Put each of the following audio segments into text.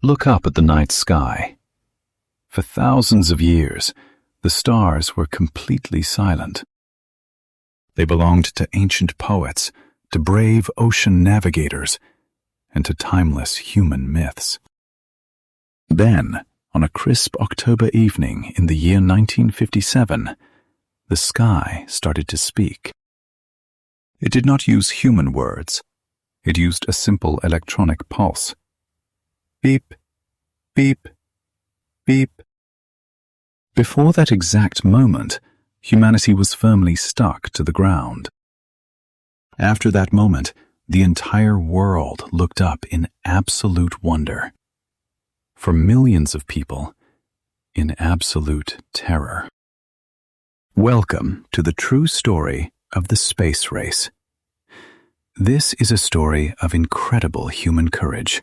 Look up at the night sky. For thousands of years, the stars were completely silent. They belonged to ancient poets, to brave ocean navigators, and to timeless human myths. Then, on a crisp October evening in the year 1957, the sky started to speak. It did not use human words. It used a simple electronic pulse. Beep, beep, beep. Before that exact moment, humanity was firmly stuck to the ground. After that moment, the entire world looked up in absolute wonder. For millions of people, in absolute terror. Welcome to the true story of the space race. This is a story of incredible human courage,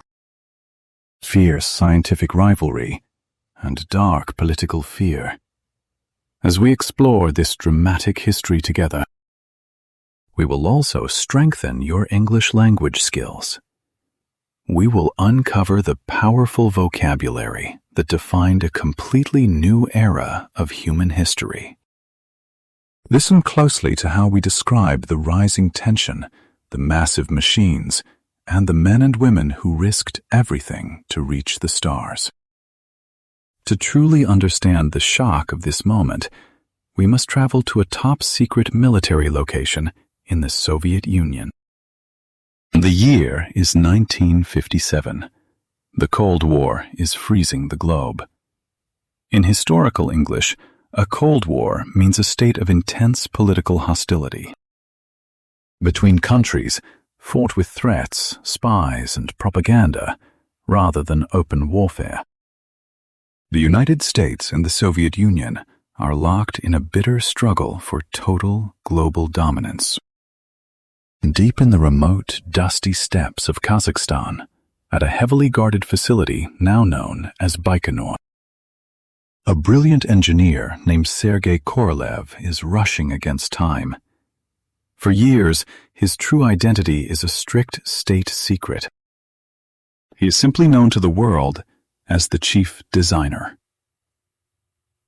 fierce scientific rivalry, and dark political fear. As we explore this dramatic history together, we will also strengthen your English language skills. We will uncover the powerful vocabulary that defined a completely new era of human history. Listen closely to how we describe the rising tension, the massive machines, and the men and women who risked everything to reach the stars. To truly understand the shock of this moment, we must travel to a top-secret military location in the Soviet Union. The year is 1957. The Cold War is freezing the globe. In historical English, a Cold War means a state of intense political hostility between countries fought with threats, spies, and propaganda, rather than open warfare. The United States and the Soviet Union are locked in a bitter struggle for total global dominance. Deep in the remote, dusty steppes of Kazakhstan, at a heavily guarded facility now known as Baikonur, a brilliant engineer named Sergei Korolev is rushing against time. For years, his true identity is a strict state secret. He is simply known to the world as the chief designer.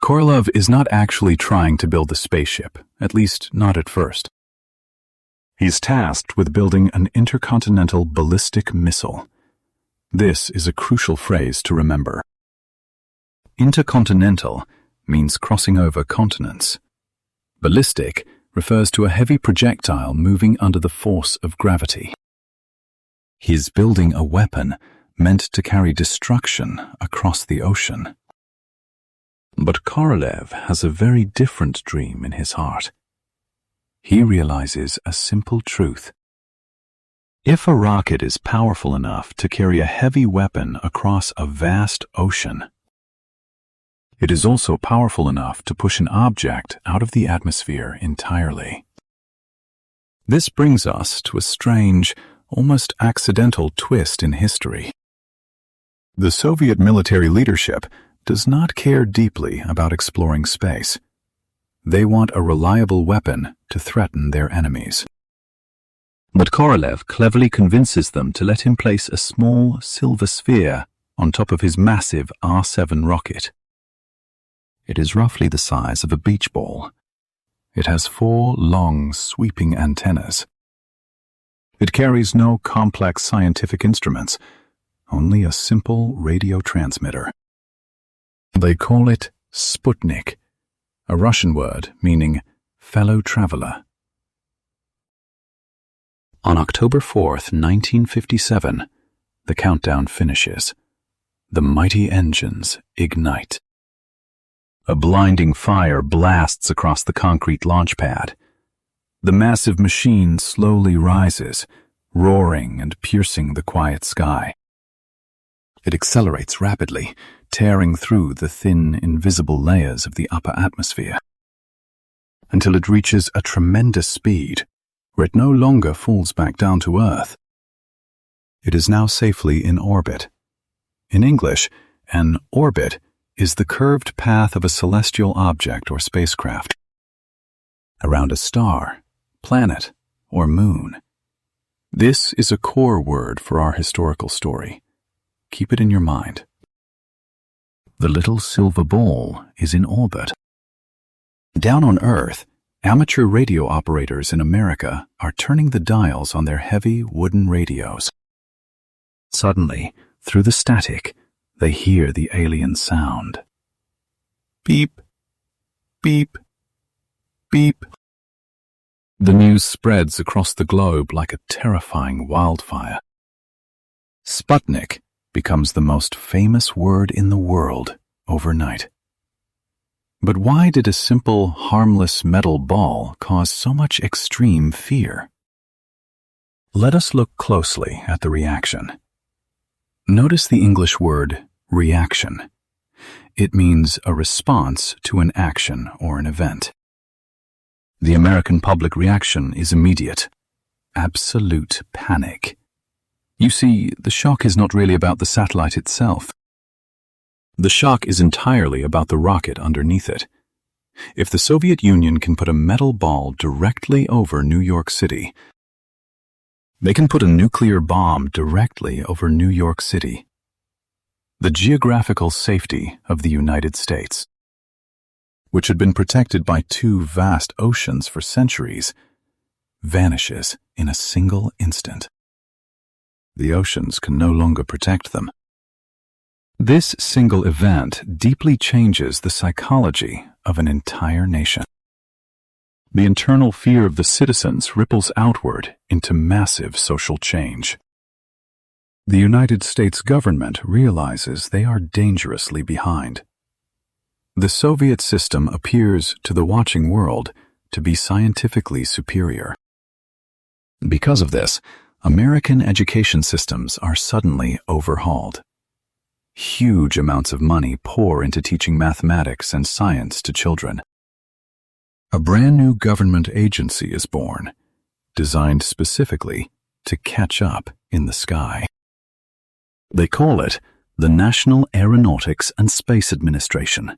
Korolev is not actually trying to build a spaceship, at least not at first. He's tasked with building an intercontinental ballistic missile. This is a crucial phrase to remember. Intercontinental means crossing over continents. Ballistic refers to a heavy projectile moving under the force of gravity. He's building a weapon meant to carry destruction across the ocean. But Korolev has a very different dream in his heart. He realizes a simple truth. If a rocket is powerful enough to carry a heavy weapon across a vast ocean, it is also powerful enough to push an object out of the atmosphere entirely. This brings us to a strange, almost accidental twist in history. The Soviet military leadership does not care deeply about exploring space. They want a reliable weapon to threaten their enemies. But Korolev cleverly convinces them to let him place a small silver sphere on top of his massive R-7 rocket. It is roughly the size of a beach ball. It has 4 long, sweeping antennas. It carries no complex scientific instruments, only a simple radio transmitter. They call it Sputnik, a Russian word meaning fellow traveler. On October 4th, 1957, the countdown finishes. The mighty engines ignite. A blinding fire blasts across the concrete launch pad. The massive machine slowly rises, roaring and piercing the quiet sky. It accelerates rapidly, tearing through the thin, invisible layers of the upper atmosphere, until it reaches a tremendous speed, where it no longer falls back down to Earth. It is now safely in orbit. In English, an orbit is the curved path of a celestial object or spacecraft around a star, planet, or moon. This is a core word for our historical story. keep it in your mind. The little silver ball is in orbit. Down on Earth, amateur radio operators in America are turning the dials on their heavy wooden radios. Suddenly, through the static, they hear the alien sound. Beep, beep, beep. The news spreads across the globe like a terrifying wildfire. Sputnik becomes the most famous word in the world overnight. But why did a simple, harmless metal ball cause so much extreme fear? Let us look closely at the reaction. Notice the English word reaction. It means a response to an action or an event. The American public reaction is immediate. Absolute panic. You see, the shock is not really about the satellite itself. The shock is entirely about the rocket underneath it. If the Soviet Union can put a metal ball directly over New York City, they can put a nuclear bomb directly over New York City. The geographical safety of the United States, which had been protected by two vast oceans for centuries, vanishes in a single instant. The oceans can no longer protect them. This single event deeply changes the psychology of an entire nation. The internal fear of the citizens ripples outward into massive social change. The United States government realizes they are dangerously behind. The Soviet system appears to the watching world to be scientifically superior. Because of this, American education systems are suddenly overhauled. Huge amounts of money pour into teaching mathematics and science to children. A brand new government agency is born, designed specifically to catch up in the sky. They call it the National Aeronautics and Space Administration,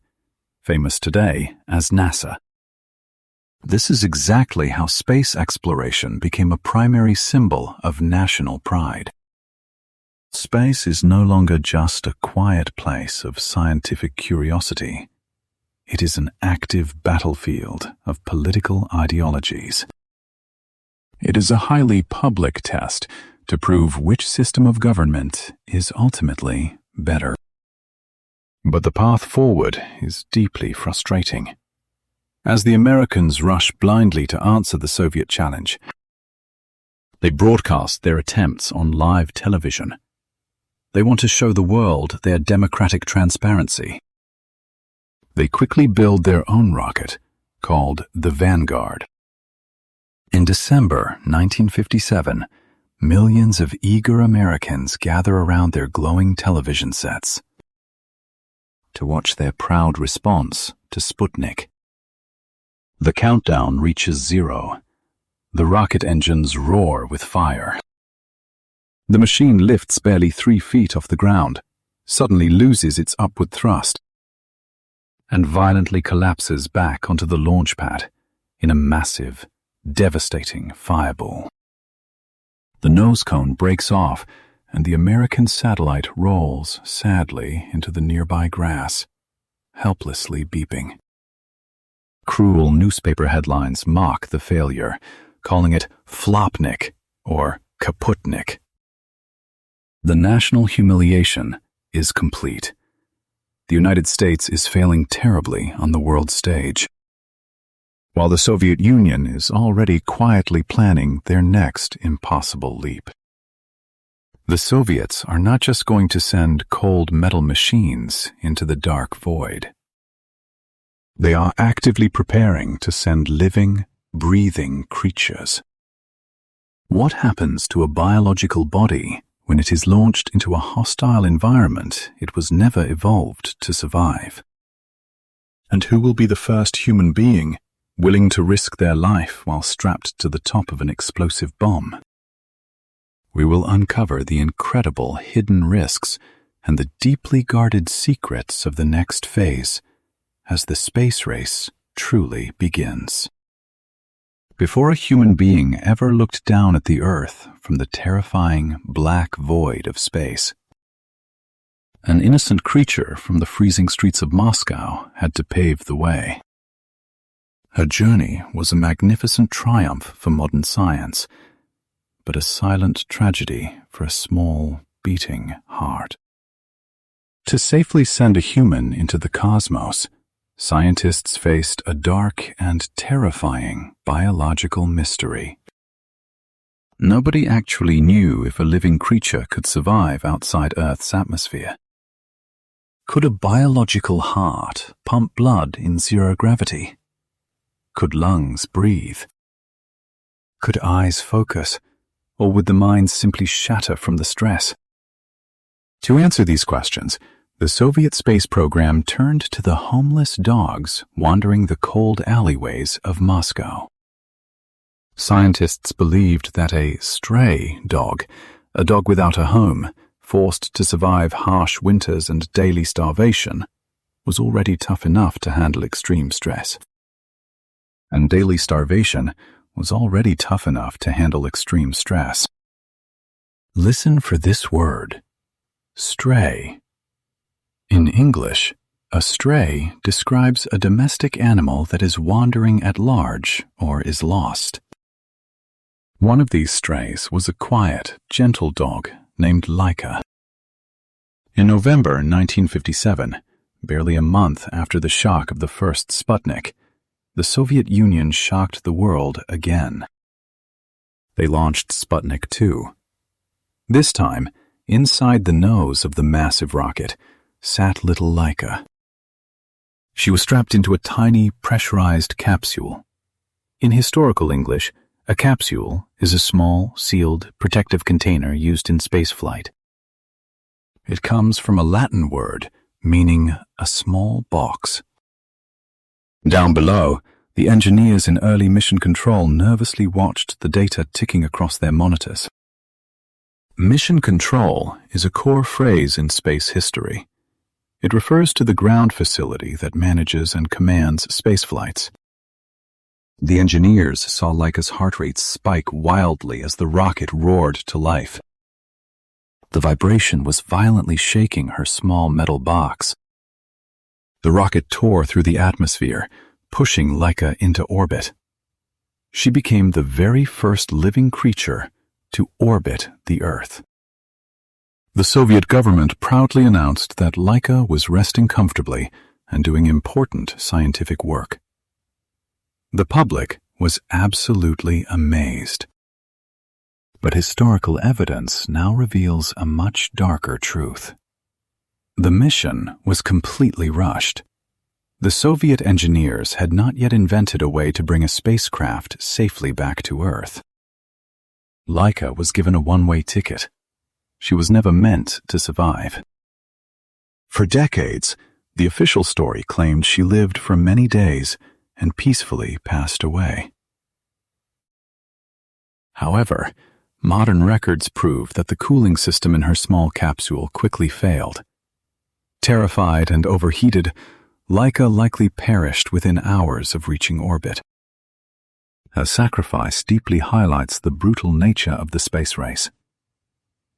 famous today as NASA. This is exactly how space exploration became a primary symbol of national pride. Space is no longer just a quiet place of scientific curiosity. It is an active battlefield of political ideologies. It is a highly public test to prove which system of government is ultimately better. But the path forward is deeply frustrating. As the Americans rush blindly to answer the Soviet challenge, they broadcast their attempts on live television. They want to show the world their democratic transparency. They quickly build their own rocket, called the Vanguard. In December 1957, millions of eager Americans gather around their glowing television sets to watch their proud response to Sputnik. The countdown reaches 0. The rocket engines roar with fire. The machine lifts barely 3 feet off the ground, suddenly loses its upward thrust, and violently collapses back onto the launch pad in a massive, devastating fireball. The nose cone breaks off, and the American satellite rolls sadly into the nearby grass, helplessly beeping. Cruel newspaper headlines mock the failure, calling it Flopnik or Kaputnik. The national humiliation is complete. The United States is failing terribly on the world stage, while the Soviet Union is already quietly planning their next impossible leap. The Soviets are not just going to send cold metal machines into the dark void. They are actively preparing to send living, breathing creatures. What happens to a biological body when it is launched into a hostile environment it was never evolved to survive? And who will be the first human being willing to risk their life while strapped to the top of an explosive bomb? We will uncover the incredible hidden risks and the deeply guarded secrets of the next phase as the space race truly begins. Before a human being ever looked down at the Earth from the terrifying black void of space, An innocent creature from the freezing streets of Moscow had to pave the way. Her journey was a magnificent triumph for modern science, but a silent tragedy for a small, beating heart. To safely send a human into the cosmos, scientists faced a dark and terrifying biological mystery. Nobody actually knew if a living creature could survive outside Earth's atmosphere. Could a biological heart pump blood in zero gravity? Could lungs breathe? Could eyes focus, or would the mind simply shatter from the stress? To answer these questions, the Soviet space program turned to the homeless dogs wandering the cold alleyways of Moscow. Scientists believed that a stray dog, a dog without a home, forced to survive harsh winters and daily starvation, was already tough enough to handle extreme stress. And daily starvation was already tough enough to handle extreme stress. Listen for this word, stray. In English, a stray describes a domestic animal that is wandering at large or is lost. One of these strays was a quiet, gentle dog named Laika. In November 1957, barely a month after the shock of the first Sputnik, the Soviet Union shocked the world again. They launched Sputnik 2. This time, inside the nose of the massive rocket, sat little Laika. She was strapped into a tiny, pressurized capsule. In historical English, a capsule is a small, sealed, protective container used in spaceflight. It comes from a Latin word meaning a small box. Down below, the engineers in early mission control nervously watched the data ticking across their monitors. Mission control is a core phrase in space history. It refers to the ground facility that manages and commands spaceflights. The engineers saw Laika's heart rate spike wildly as the rocket roared to life. The vibration was violently shaking her small metal box. The rocket tore through the atmosphere, pushing Laika into orbit. She became the very first living creature to orbit the Earth. The Soviet government proudly announced that Laika was resting comfortably and doing important scientific work. The public was absolutely amazed. But historical evidence now reveals a much darker truth. The mission was completely rushed. The Soviet engineers had not yet invented a way to bring a spacecraft safely back to Earth. Laika was given a one-way ticket. She was never meant to survive. For decades, the official story claimed she lived for many days and peacefully passed away. However, modern records prove that the cooling system in her small capsule quickly failed. Terrified and overheated, Laika likely perished within hours of reaching orbit. Her sacrifice deeply highlights the brutal nature of the space race.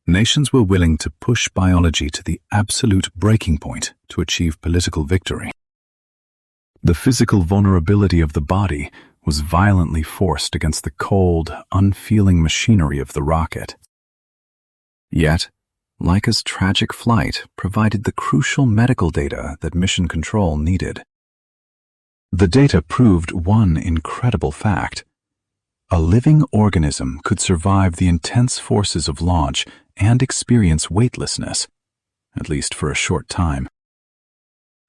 Nations were willing to push biology to the absolute breaking point to achieve political victory. The physical vulnerability of the body was violently forced against the cold, unfeeling machinery of the rocket. Yet, Laika's tragic flight provided the crucial medical data that mission control needed. The data proved one incredible fact. A living organism could survive the intense forces of launch and experience weightlessness, at least for a short time.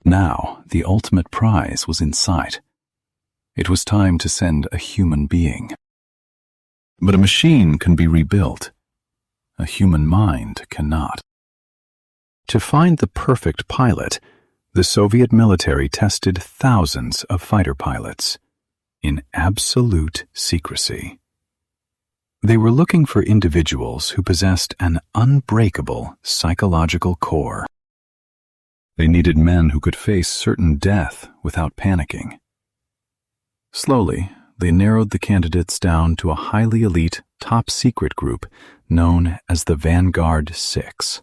Now, the ultimate prize was in sight. It was time to send a human being. But a machine can be rebuilt. A human mind cannot. To find the perfect pilot, the Soviet military tested thousands of fighter pilots in absolute secrecy. They were looking for individuals who possessed an unbreakable psychological core. They needed men who could face certain death without panicking. Slowly, they narrowed the candidates down to a highly elite, top-secret group known as the Vanguard 6.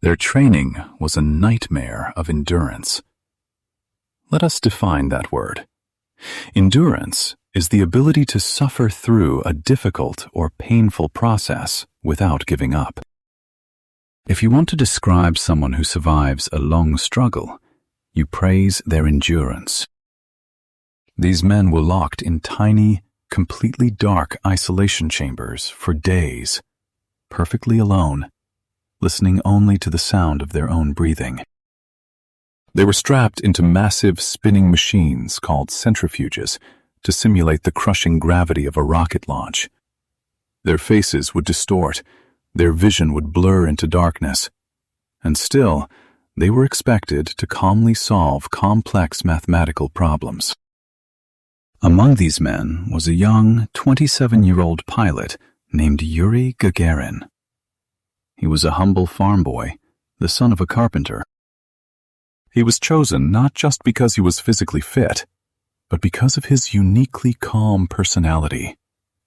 Their training was a nightmare of endurance. Let us define that word. Endurance is the ability to suffer through a difficult or painful process without giving up. If you want to describe someone who survives a long struggle, you praise their endurance. These men were locked in tiny, completely dark isolation chambers for days, perfectly alone, listening only to the sound of their own breathing. They were strapped into massive spinning machines called centrifuges to simulate the crushing gravity of a rocket launch. Their faces would distort, their vision would blur into darkness, and still, they were expected to calmly solve complex mathematical problems. Among these men was a young 27-year-old pilot named Yuri Gagarin. He was a humble farm boy, the son of a carpenter. He was chosen not just because he was physically fit, but because of his uniquely calm personality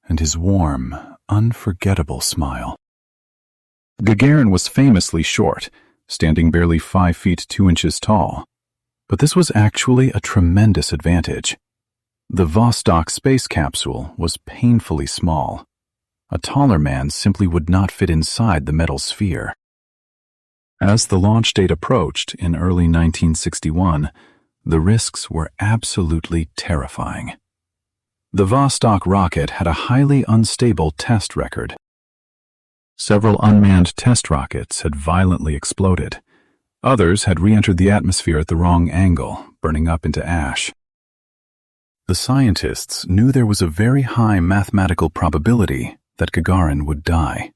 and his warm, unforgettable smile. Gagarin was famously short, standing barely 5 feet 2 inches tall, but this was actually a tremendous advantage. The Vostok space capsule was painfully small. A taller man simply would not fit inside the metal sphere. As the launch date approached in early 1961, the risks were absolutely terrifying. The Vostok rocket had a highly unstable test record. Several unmanned test rockets had violently exploded. Others had re-entered the atmosphere at the wrong angle, burning up into ash. The scientists knew there was a very high mathematical probability that Gagarin would die.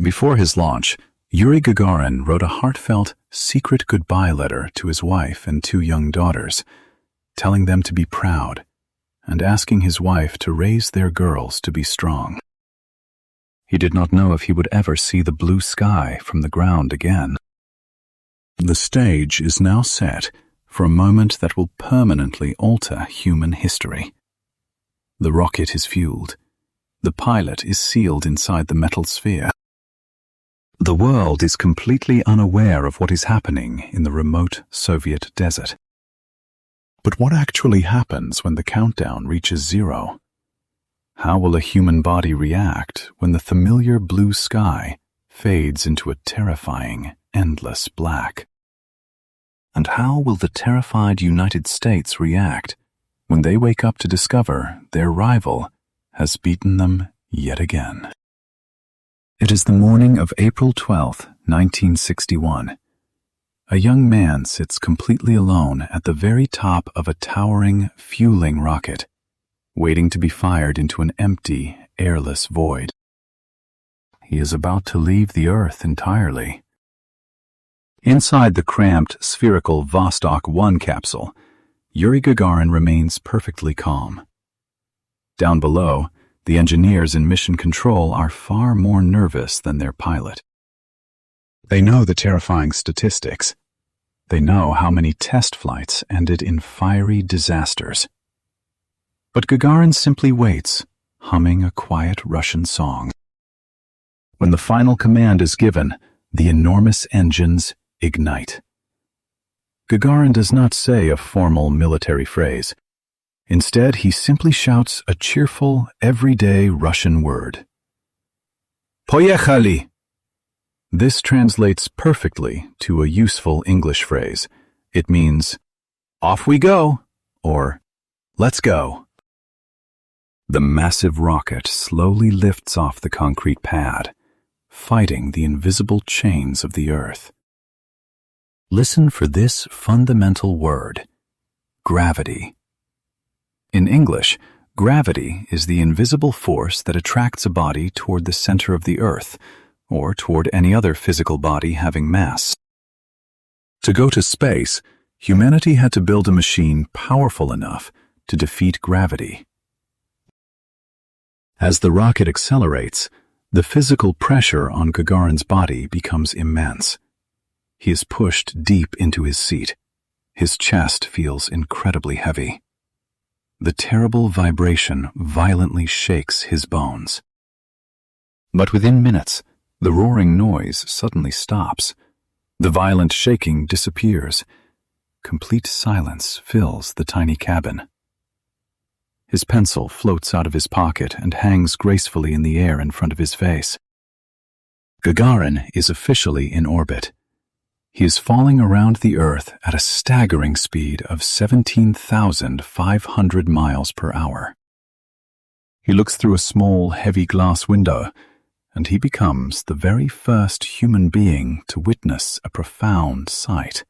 Before his launch, Yuri Gagarin wrote a heartfelt, secret goodbye letter to his wife and 2 young daughters, telling them to be proud and asking his wife to raise their girls to be strong. He did not know if he would ever see the blue sky from the ground again. The stage is now set for a moment that will permanently alter human history. The rocket is fueled. The pilot is sealed inside the metal sphere. The world is completely unaware of what is happening in the remote Soviet desert. But what actually happens when the countdown reaches 0? How will a human body react when the familiar blue sky fades into a terrifying, endless black? And how will the terrified United States react when they wake up to discover their rival has beaten them yet again? It is the morning of April 12, 1961. A young man sits completely alone at the very top of a towering, fueling rocket, waiting to be fired into an empty, airless void. He is about to leave the Earth entirely. Inside the cramped, spherical Vostok 1 capsule, Yuri Gagarin remains perfectly calm. Down below, the engineers in mission control are far more nervous than their pilot. They know the terrifying statistics. They know how many test flights ended in fiery disasters. But Gagarin simply waits, humming a quiet Russian song. When the final command is given, the enormous engines ignite. Gagarin does not say a formal military phrase. Instead, he simply shouts a cheerful, everyday Russian word. Poyechali! This translates perfectly to a useful English phrase. It means, off we go, or let's go. The massive rocket slowly lifts off the concrete pad, fighting the invisible chains of the Earth. Listen for this fundamental word, gravity. In English, gravity is the invisible force that attracts a body toward the center of the Earth, or toward any other physical body having mass. To go to space, humanity had to build a machine powerful enough to defeat gravity. As the rocket accelerates, the physical pressure on Gagarin's body becomes immense. He is pushed deep into his seat. His chest feels incredibly heavy. The terrible vibration violently shakes his bones. But within minutes, The roaring noise suddenly stops. The violent shaking disappears. Complete silence fills the tiny cabin. His pencil floats out of his pocket and hangs gracefully in the air in front of his face. Gagarin is officially in orbit. He is falling around the Earth at a staggering speed of 17,500 miles per hour. He looks through a small, heavy glass window, and he becomes the very first human being to witness a profound sight.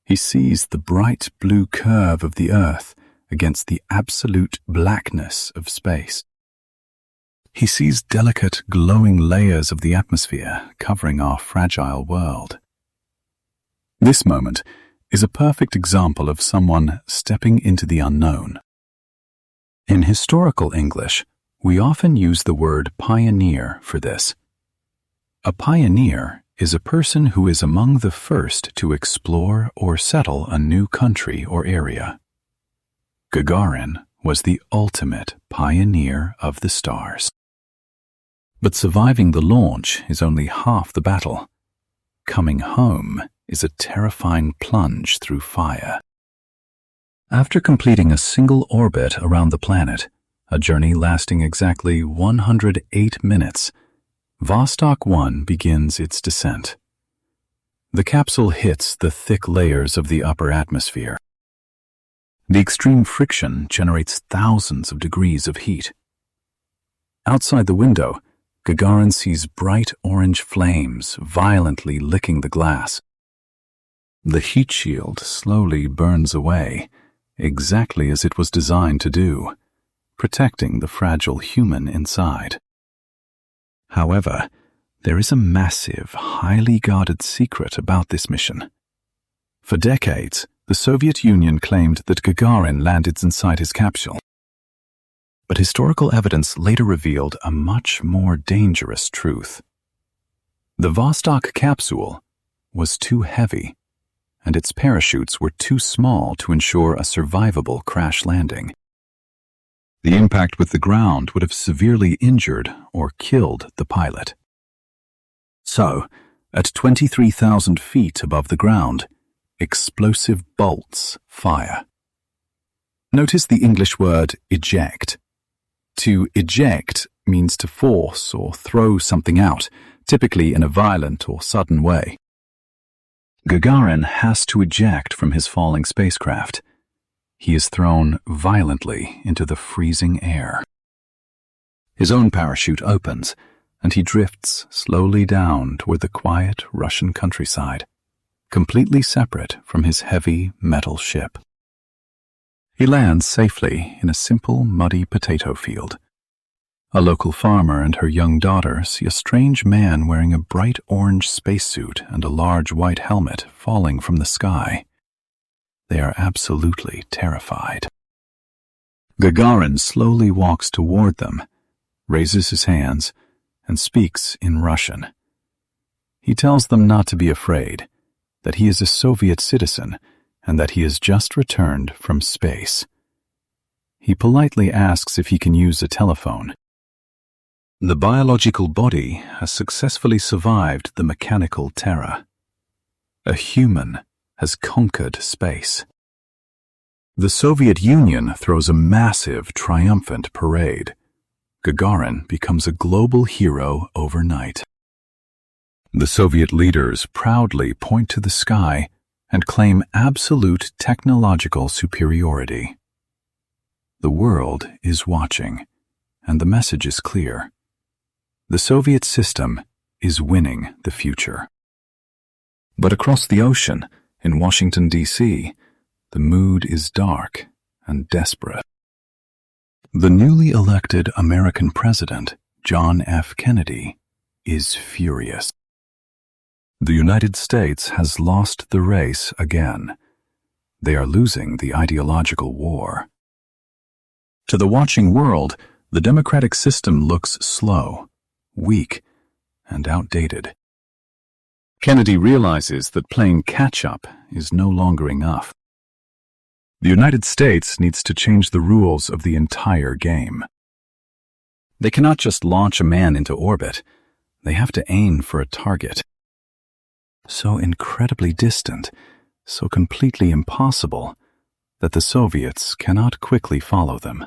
He sees the bright blue curve of the Earth against the absolute blackness of space. He sees delicate, glowing layers of the atmosphere covering our fragile world. This moment is a perfect example of someone stepping into the unknown. In historical English, we often use the word pioneer for this. A pioneer is a person who is among the first to explore or settle a new country or area. Gagarin was the ultimate pioneer of the stars. But surviving the launch is only half the battle. Coming home is a terrifying plunge through fire. After completing a single orbit around the planet, a journey lasting exactly 108 minutes, Vostok 1 begins its descent. The capsule hits the thick layers of the upper atmosphere. The extreme friction generates thousands of degrees of heat. Outside the window, Gagarin sees bright orange flames violently licking the glass. The heat shield slowly burns away, exactly as it was designed to do, protecting the fragile human inside. However, there is a massive, highly guarded secret about this mission. For decades, the Soviet Union claimed that Gagarin landed inside his capsule. But historical evidence later revealed a much more dangerous truth. The Vostok capsule was too heavy, and its parachutes were too small to ensure a survivable crash landing. The impact with the ground would have severely injured or killed the pilot. So, at 23,000 feet above the ground, explosive bolts fire. Notice the English word eject. To eject means to force or throw something out, typically in a violent or sudden way. Gagarin has to eject from his falling spacecraft. He is thrown violently into the freezing air. His own parachute opens, and he drifts slowly down toward the quiet Russian countryside, completely separate from his heavy metal ship. He lands safely in a simple, muddy potato field. A local farmer and her young daughter see a strange man wearing a bright orange spacesuit and a large white helmet falling from the sky. They are absolutely terrified. Gagarin slowly walks toward them, raises his hands, and speaks in Russian. He tells them not to be afraid, that he is a Soviet citizen, and that he has just returned from space. He politely asks if he can use a telephone. The biological body has successfully survived the mechanical terror. A human has conquered space. The Soviet Union throws a massive, triumphant parade. Gagarin becomes a global hero overnight. The Soviet leaders proudly point to the sky and claim absolute technological superiority. The world is watching, and the message is clear. The Soviet system is winning the future. But across the ocean, in Washington, D.C., the mood is dark and desperate. The newly elected American president, John F. Kennedy, is furious. The United States has lost the race again. They are losing the ideological war. To the watching world, the democratic system looks slow, weak, and outdated. Kennedy realizes that playing catch-up is no longer enough. The United States needs to change the rules of the entire game. They cannot just launch a man into orbit. they have to aim for a target so incredibly distant, so completely impossible, that the Soviets cannot quickly follow them.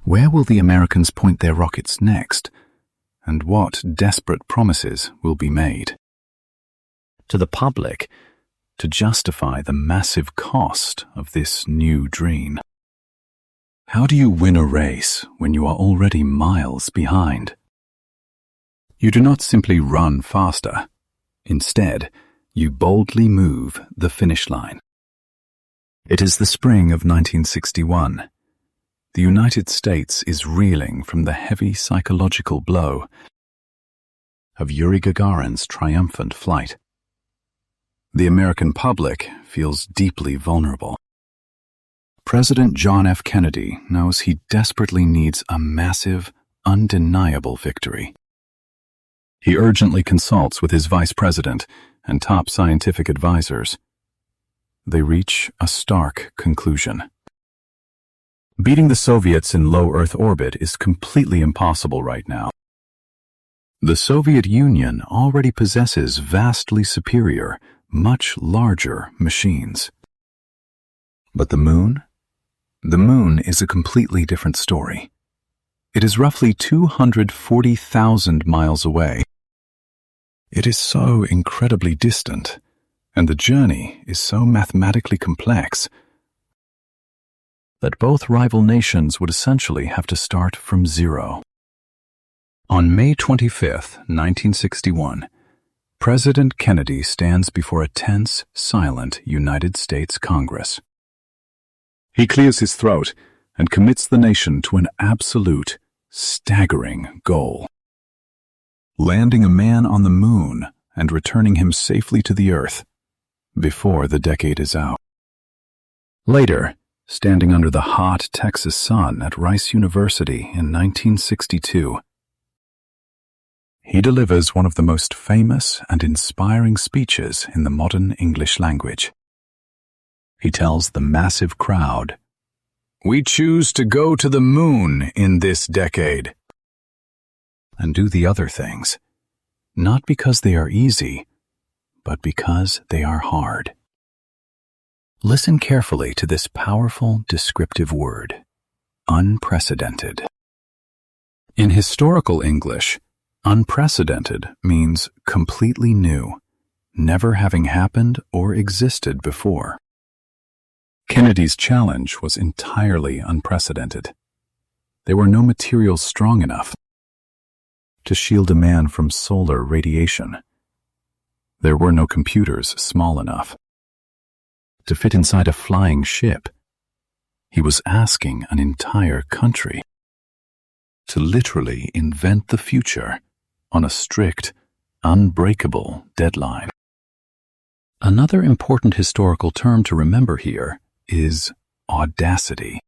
Where will the Americans point their rockets next, and what desperate promises will be made? To the public, to justify the massive cost of this new dream. How do you win a race when you are already miles behind? You do not simply run faster. Instead, you boldly move the finish line. It is the spring of 1961. The United States is reeling from the heavy psychological blow of Yuri Gagarin's triumphant flight. The American public feels deeply vulnerable. President John F. Kennedy knows he desperately needs a massive, undeniable victory. He urgently consults with his vice president and top scientific advisors. They reach a stark conclusion. Beating the Soviets in low Earth orbit is completely impossible right now. The Soviet Union already possesses vastly superior, much larger machines. But the moon? The moon is a completely different story. It is roughly 240,000 miles away. It is so incredibly distant, and the journey is so mathematically complex that both rival nations would essentially have to start from zero. On May 25, 1961, President Kennedy stands before a tense, silent United States Congress. He clears his throat and commits the nation to an absolute, staggering goal: landing a man on the moon and returning him safely to the Earth before the decade is out. Later, standing under the hot Texas sun at Rice University in 1962, he delivers one of the most famous and inspiring speeches in the modern English language. He tells the massive crowd, "We choose to go to the moon in this decade," and do the other things, not because they are easy, but because they are hard. Listen carefully to this powerful descriptive word, unprecedented. In historical English, unprecedented means completely new, never having happened or existed before. Kennedy's challenge was entirely unprecedented. There were no materials strong enough to shield a man from solar radiation. There were no computers small enough to fit inside a flying ship. He was asking an entire country to literally invent the future on a strict, unbreakable deadline. Another important historical term to remember here is audacity.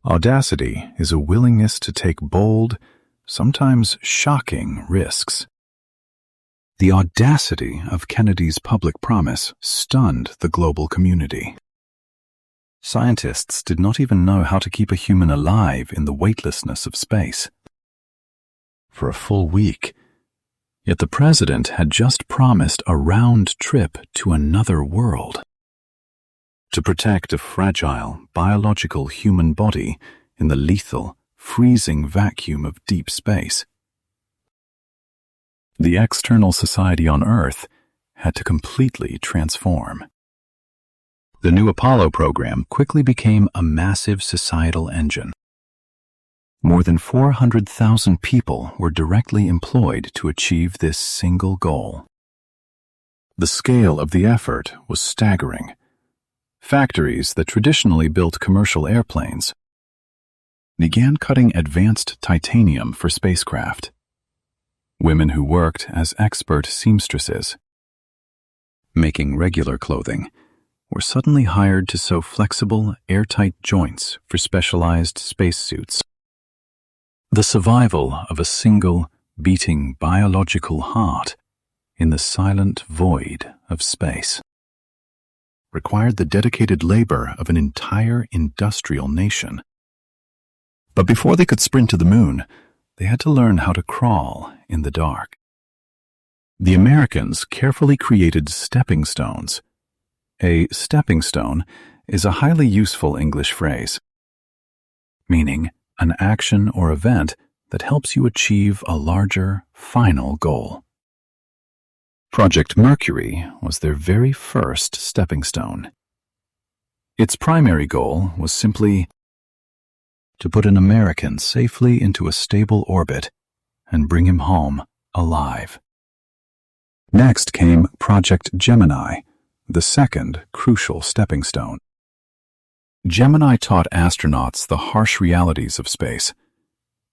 Audacity is a willingness to take bold, sometimes shocking risks. The audacity of Kennedy's public promise stunned the global community. Scientists did not even know how to keep a human alive in the weightlessness of space for a full week. Yet the president had just promised a round trip to another world to protect a fragile, biological human body in the lethal, freezing vacuum of deep space. The external society on Earth had to completely transform. The new Apollo program quickly became a massive societal engine. More than 400,000 people were directly employed to achieve this single goal. The scale of the effort was staggering. Factories that traditionally built commercial airplanes began cutting advanced titanium for spacecraft. Women who worked as expert seamstresses, making regular clothing, were suddenly hired to sew flexible, airtight joints for specialized spacesuits. The survival of a single, beating biological heart in the silent void of space required the dedicated labor of an entire industrial nation. But before they could sprint to the moon, they had to learn how to crawl in the dark. The Americans carefully created stepping stones. A stepping stone is a highly useful English phrase, meaning an action or event that helps you achieve a larger, final goal. Project Mercury was their very first stepping stone. Its primary goal was simply to put an American safely into a stable orbit and bring him home alive. Next came Project Gemini, the second crucial stepping stone. Gemini taught astronauts the harsh realities of space.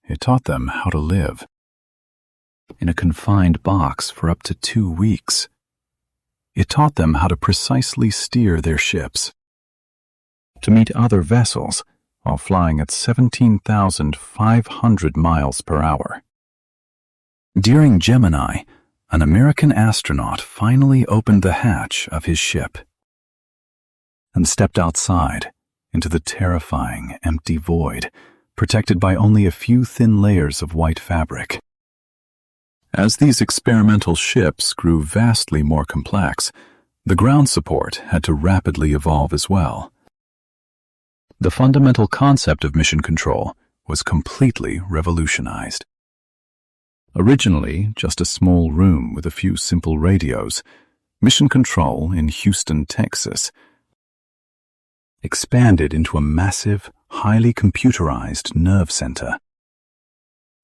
It taught them how to live in a confined box for up to 2 weeks. It taught them how to precisely steer their ships, to meet other vessels while flying at 17,500 miles per hour. During Gemini, an American astronaut finally opened the hatch of his ship and stepped outside into the terrifying, empty void, protected by only a few thin layers of white fabric. As these experimental ships grew vastly more complex, the ground support had to rapidly evolve as well. The fundamental concept of mission control was completely revolutionized. Originally just a small room with a few simple radios, mission control in Houston, Texas, expanded into a massive, highly computerized nerve center.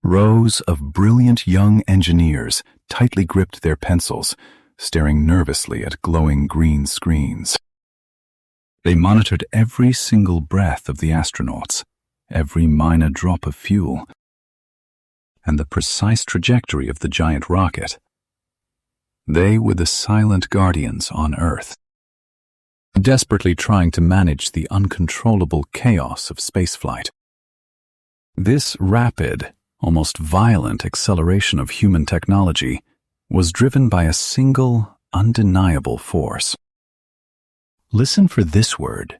Rows of brilliant young engineers tightly gripped their pencils, staring nervously at glowing green screens. They monitored every single breath of the astronauts, every minor drop of fuel, and the precise trajectory of the giant rocket. They were the silent guardians on Earth, desperately trying to manage the uncontrollable chaos of spaceflight. This rapid, almost violent acceleration of human technology was driven by a single, undeniable force. Listen for this word: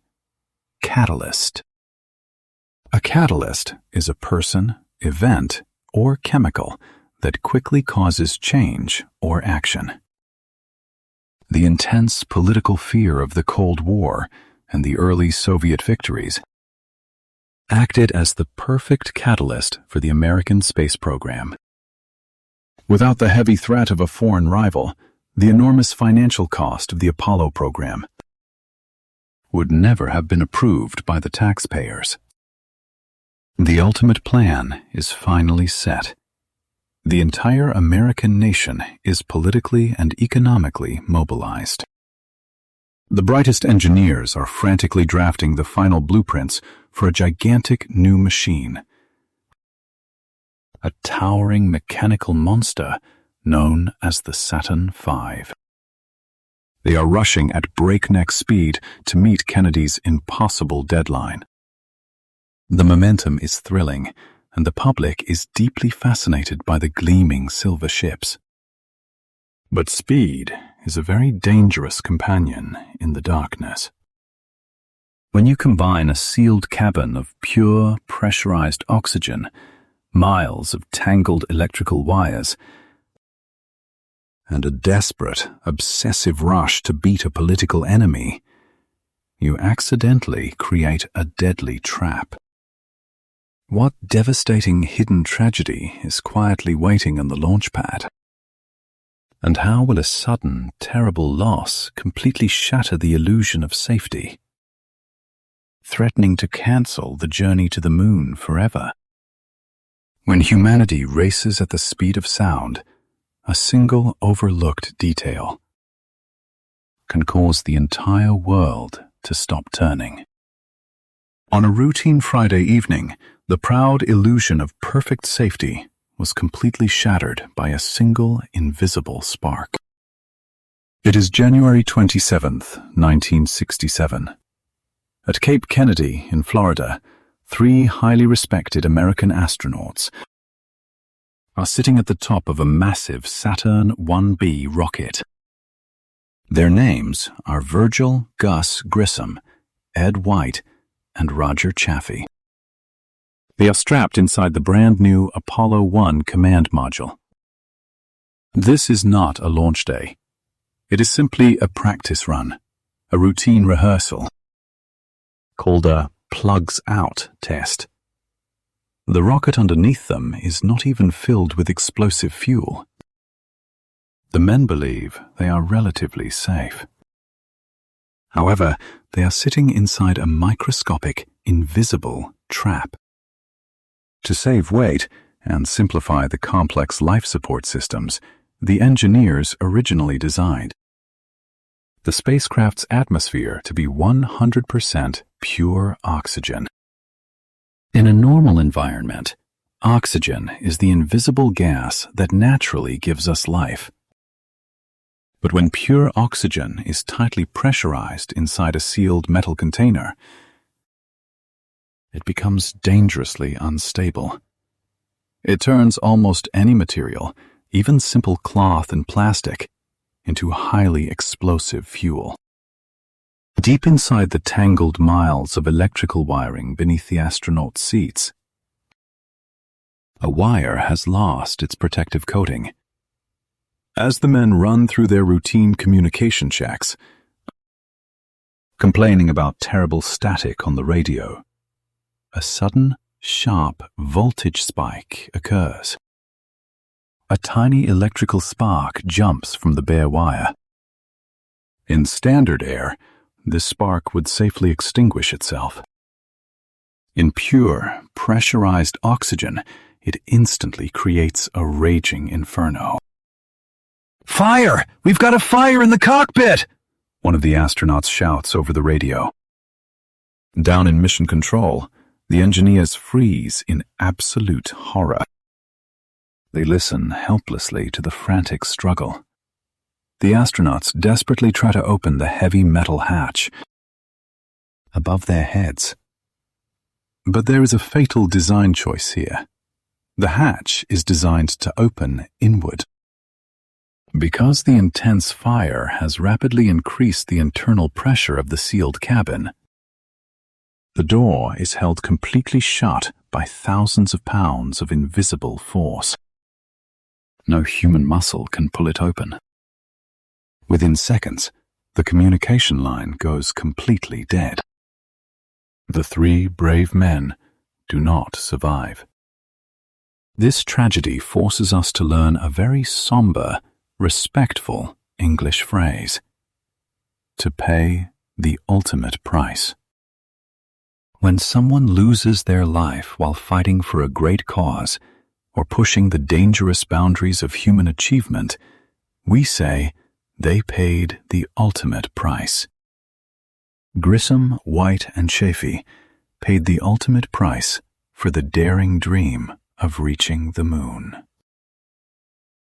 catalyst. A catalyst is a person, event, or chemical that quickly causes change or action. The intense political fear of the Cold War and the early Soviet victories acted as the perfect catalyst for the American space program. Without the heavy threat of a foreign rival, the enormous financial cost of the Apollo program would never have been approved by the taxpayers. The ultimate plan is finally set. The entire American nation is politically and economically mobilized. The brightest engineers are frantically drafting the final blueprints for a gigantic new machine, a towering mechanical monster known as the Saturn V. They are rushing at breakneck speed to meet Kennedy's impossible deadline. The momentum is thrilling, and the public is deeply fascinated by the gleaming silver ships. But speed is a very dangerous companion in the darkness. When you combine a sealed cabin of pure, pressurized oxygen, miles of tangled electrical wires, and a desperate, obsessive rush to beat a political enemy, you accidentally create a deadly trap. What devastating hidden tragedy is quietly waiting on the launch pad? And how will a sudden, terrible loss completely shatter the illusion of safety, threatening to cancel the journey to the moon forever? When humanity races at the speed of sound, a single overlooked detail can cause the entire world to stop turning. On a routine Friday evening, the proud illusion of perfect safety was completely shattered by a single invisible spark. It is January 27th, 1967. At Cape Kennedy in Florida, 3 highly respected American astronauts are sitting at the top of a massive Saturn 1B rocket. Their names are Virgil Gus Grissom, Ed White, and Roger Chaffee. They are strapped inside the brand new Apollo 1 command module. This is not a launch day. It is simply a practice run, a routine rehearsal, called a plugs out test. The rocket underneath them is not even filled with explosive fuel. The men believe they are relatively safe. However, they are sitting inside a microscopic, invisible trap. To save weight and simplify the complex life support systems the engineers originally designed the spacecraft's atmosphere to be 100% pure oxygen. In a normal environment, oxygen is the invisible gas that naturally gives us life. But when pure oxygen is tightly pressurized inside a sealed metal container, it becomes dangerously unstable. It turns almost any material, even simple cloth and plastic, into highly explosive fuel. Deep inside the tangled miles of electrical wiring beneath the astronaut seats, a wire has lost its protective coating. As the men run through their routine communication checks, complaining about terrible static on the radio, a sudden, sharp voltage spike occurs. A tiny electrical spark jumps from the bare wire. In standard air, this spark would safely extinguish itself. In pure, pressurized oxygen, it instantly creates a raging inferno. "Fire! We've got a fire in the cockpit!" one of the astronauts shouts over the radio. Down in mission control, the engineers freeze in absolute horror. They listen helplessly to the frantic struggle. The astronauts desperately try to open the heavy metal hatch above their heads. But there is a fatal design choice here. The hatch is designed to open inward. Because the intense fire has rapidly increased the internal pressure of the sealed cabin, the door is held completely shut by thousands of pounds of invisible force. No human muscle can pull it open. Within seconds, the communication line goes completely dead. The three brave men do not survive. This tragedy forces us to learn a very somber, respectful English phrase: to pay the ultimate price. When someone loses their life while fighting for a great cause or pushing the dangerous boundaries of human achievement, we say they paid the ultimate price. Grissom, White, and Chaffee paid the ultimate price for the daring dream of reaching the moon.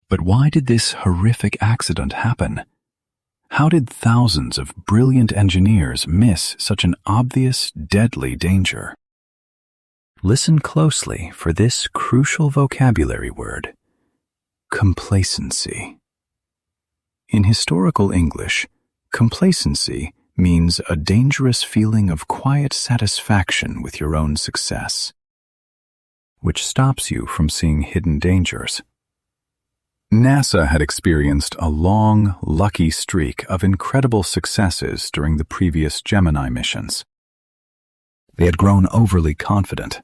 But why did this horrific accident happen? How did thousands of brilliant engineers miss such an obvious, deadly danger? Listen closely for this crucial vocabulary word: complacency. In historical English, complacency means a dangerous feeling of quiet satisfaction with your own success, which stops you from seeing hidden dangers. NASA had experienced a long, lucky streak of incredible successes during the previous Gemini missions. They had grown overly confident.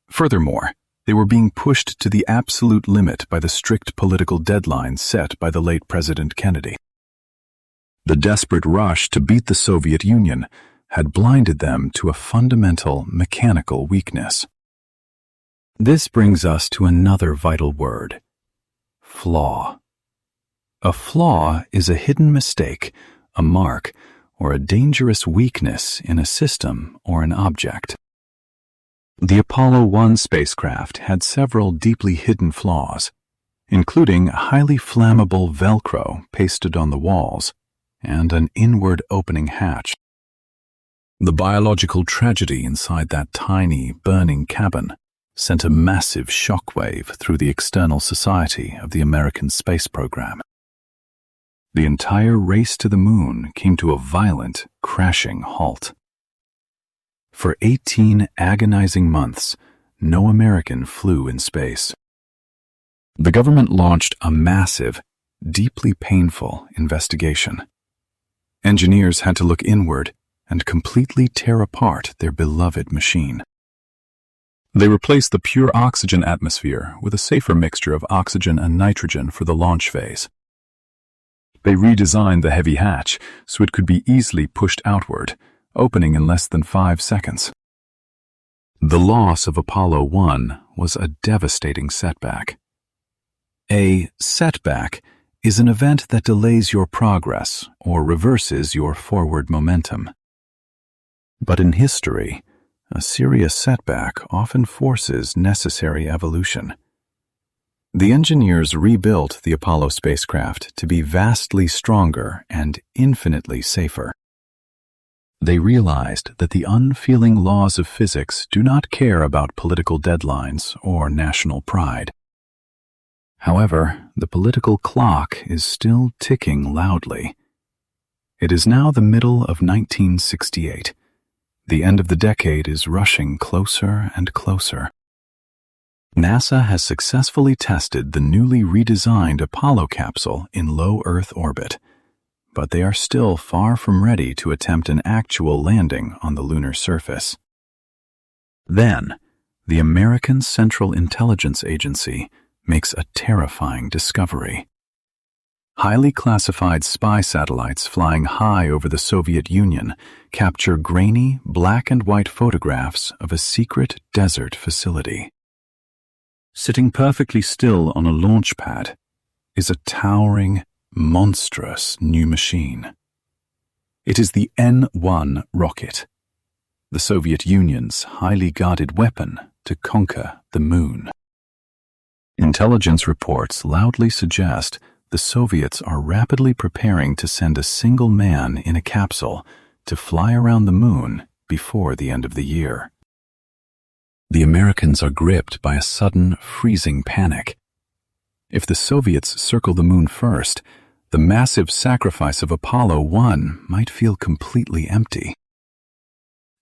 Furthermore, they were being pushed to the absolute limit by the strict political deadlines set by the late President Kennedy. The desperate rush to beat the Soviet Union had blinded them to a fundamental mechanical weakness. This brings us to another vital word: flaw. A flaw is a hidden mistake, a mark, or a dangerous weakness in a system or an object. The Apollo 1 spacecraft had several deeply hidden flaws, including highly flammable Velcro pasted on the walls and an inward opening hatch. The biological tragedy inside that tiny, burning cabin sent a massive shockwave through the external society of the American space program. The entire race to the moon came to a violent, crashing halt. For 18 agonizing months, no American flew in space. The government launched a massive, deeply painful investigation. Engineers had to look inward and completely tear apart their beloved machine. They replaced the pure oxygen atmosphere with a safer mixture of oxygen and nitrogen for the launch phase. They redesigned the heavy hatch so it could be easily pushed outward, opening in less than 5 seconds. The loss of Apollo 1 was a devastating setback. A setback is an event that delays your progress or reverses your forward momentum. But in history, a serious setback often forces necessary evolution. The engineers rebuilt the Apollo spacecraft to be vastly stronger and infinitely safer. They realized that the unfeeling laws of physics do not care about political deadlines or national pride. However, the political clock is still ticking loudly. It is now the middle of 1968. The end of the decade is rushing closer and closer. NASA has successfully tested the newly redesigned Apollo capsule in low Earth orbit, but they are still far from ready to attempt an actual landing on the lunar surface. Then, the American Central Intelligence Agency makes a terrifying discovery. Highly classified spy satellites flying high over the Soviet Union capture grainy black and white photographs of a secret desert facility. Sitting perfectly still on a launch pad is a towering, monstrous new machine. It is the N-1 rocket, the Soviet Union's highly guarded weapon to conquer the moon. Intelligence reports loudly suggest the Soviets are rapidly preparing to send a single man in a capsule to fly around the moon before the end of the year. The Americans are gripped by a sudden, freezing panic. If the Soviets circle the moon first, the massive sacrifice of Apollo 1 might feel completely empty.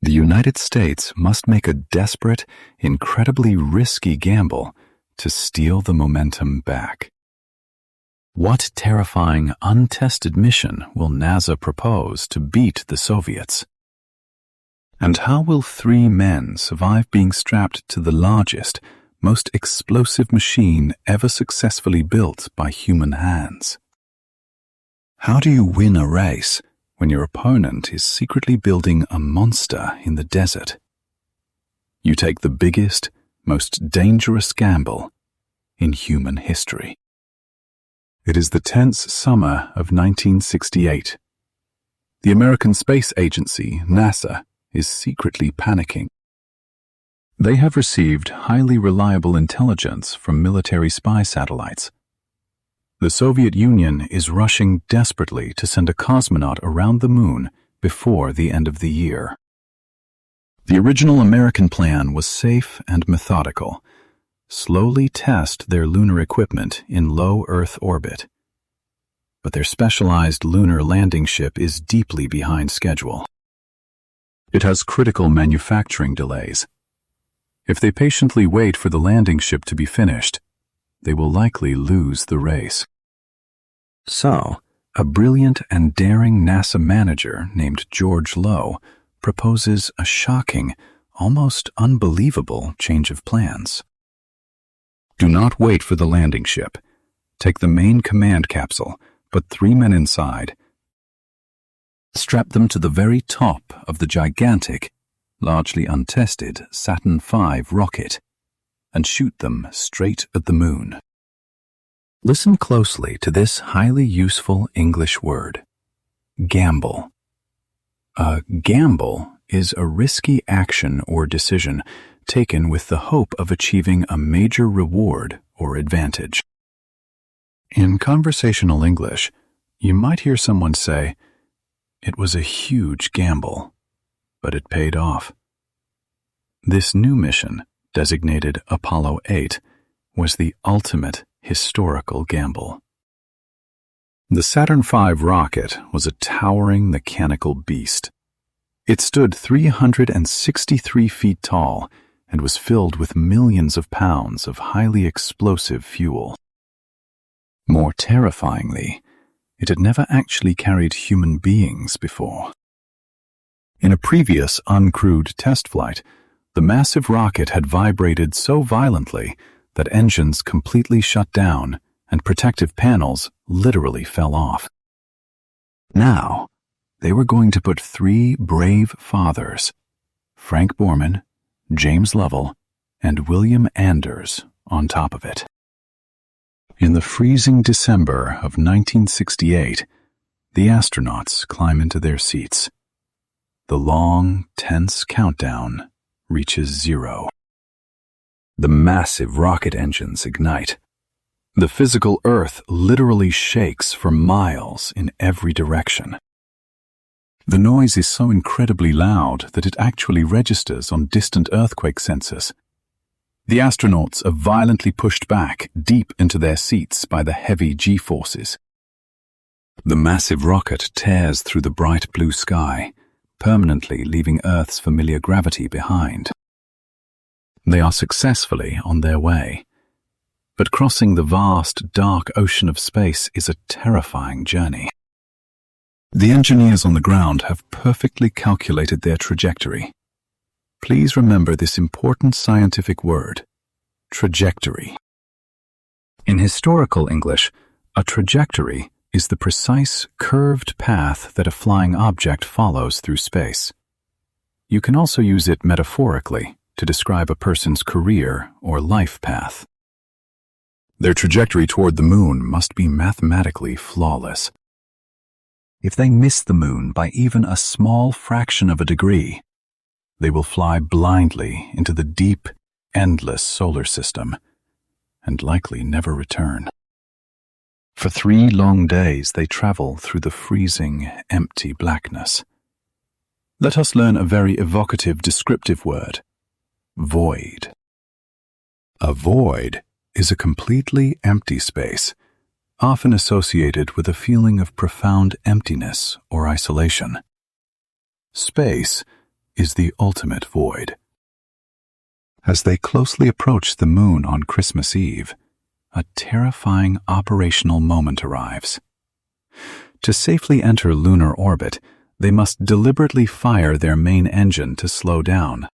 The United States must make a desperate, incredibly risky gamble to steal the momentum back. What terrifying, untested mission will NASA propose to beat the Soviets? And how will 3 men survive being strapped to the largest, most explosive machine ever successfully built by human hands? How do you win a race when your opponent is secretly building a monster in the desert? You take the biggest, most dangerous gamble in human history. It is the tense summer of 1968. The American Space Agency, NASA, is secretly panicking. They have received highly reliable intelligence from military spy satellites. The Soviet Union is rushing desperately to send a cosmonaut around the moon before the end of the year. The original American plan was safe and methodical. Slowly test their lunar equipment in low Earth orbit. But their specialized lunar landing ship is deeply behind schedule. It has critical manufacturing delays. If they patiently wait for the landing ship to be finished, they will likely lose the race. So, a brilliant and daring NASA manager named George Low proposes a shocking, almost unbelievable change of plans. Do not wait for the landing ship. Take the main command capsule, put 3 men inside. Strap them to the very top of the gigantic, largely untested Saturn V rocket, and shoot them straight at the moon. Listen closely to this highly useful English word: gamble. A gamble is a risky action or decision taken with the hope of achieving a major reward or advantage. In conversational English, you might hear someone say, "It was a huge gamble, but it paid off." This new mission, designated Apollo 8, was the ultimate historical gamble. The Saturn V rocket was a towering mechanical beast. It stood 363 feet tall and was filled with millions of pounds of highly explosive fuel. More terrifyingly, it had never actually carried human beings before. In a previous uncrewed test flight, the massive rocket had vibrated so violently that engines completely shut down and protective panels literally fell off. Now, they were going to put 3 brave fathers, Frank Borman, James Lovell, and William Anders, on top of it. In the freezing December of 1968, the astronauts climb into their seats. The long, tense countdown reaches 0. The massive rocket engines ignite. The physical Earth literally shakes for miles in every direction. The noise is so incredibly loud that it actually registers on distant earthquake sensors. The astronauts are violently pushed back deep into their seats by the heavy G-forces. The massive rocket tears through the bright blue sky, permanently leaving Earth's familiar gravity behind. They are successfully on their way. But crossing the vast, dark ocean of space is a terrifying journey. The engineers on the ground have perfectly calculated their trajectory. Please remember this important scientific word, trajectory. In historical English, a trajectory is the precise, curved path that a flying object follows through space. You can also use it metaphorically to describe a person's career or life path. Their trajectory toward the moon must be mathematically flawless. If they miss the moon by even a small fraction of a degree, they will fly blindly into the deep, endless solar system and likely never return. For 3 long days they travel through the freezing, empty blackness. Let us learn a very evocative descriptive word, void. A void is a completely empty space, often associated with a feeling of profound emptiness or isolation. Space is the ultimate void. As they closely approach the moon on Christmas Eve, a terrifying operational moment arrives. To safely enter lunar orbit, they must deliberately fire their main engine to slow down.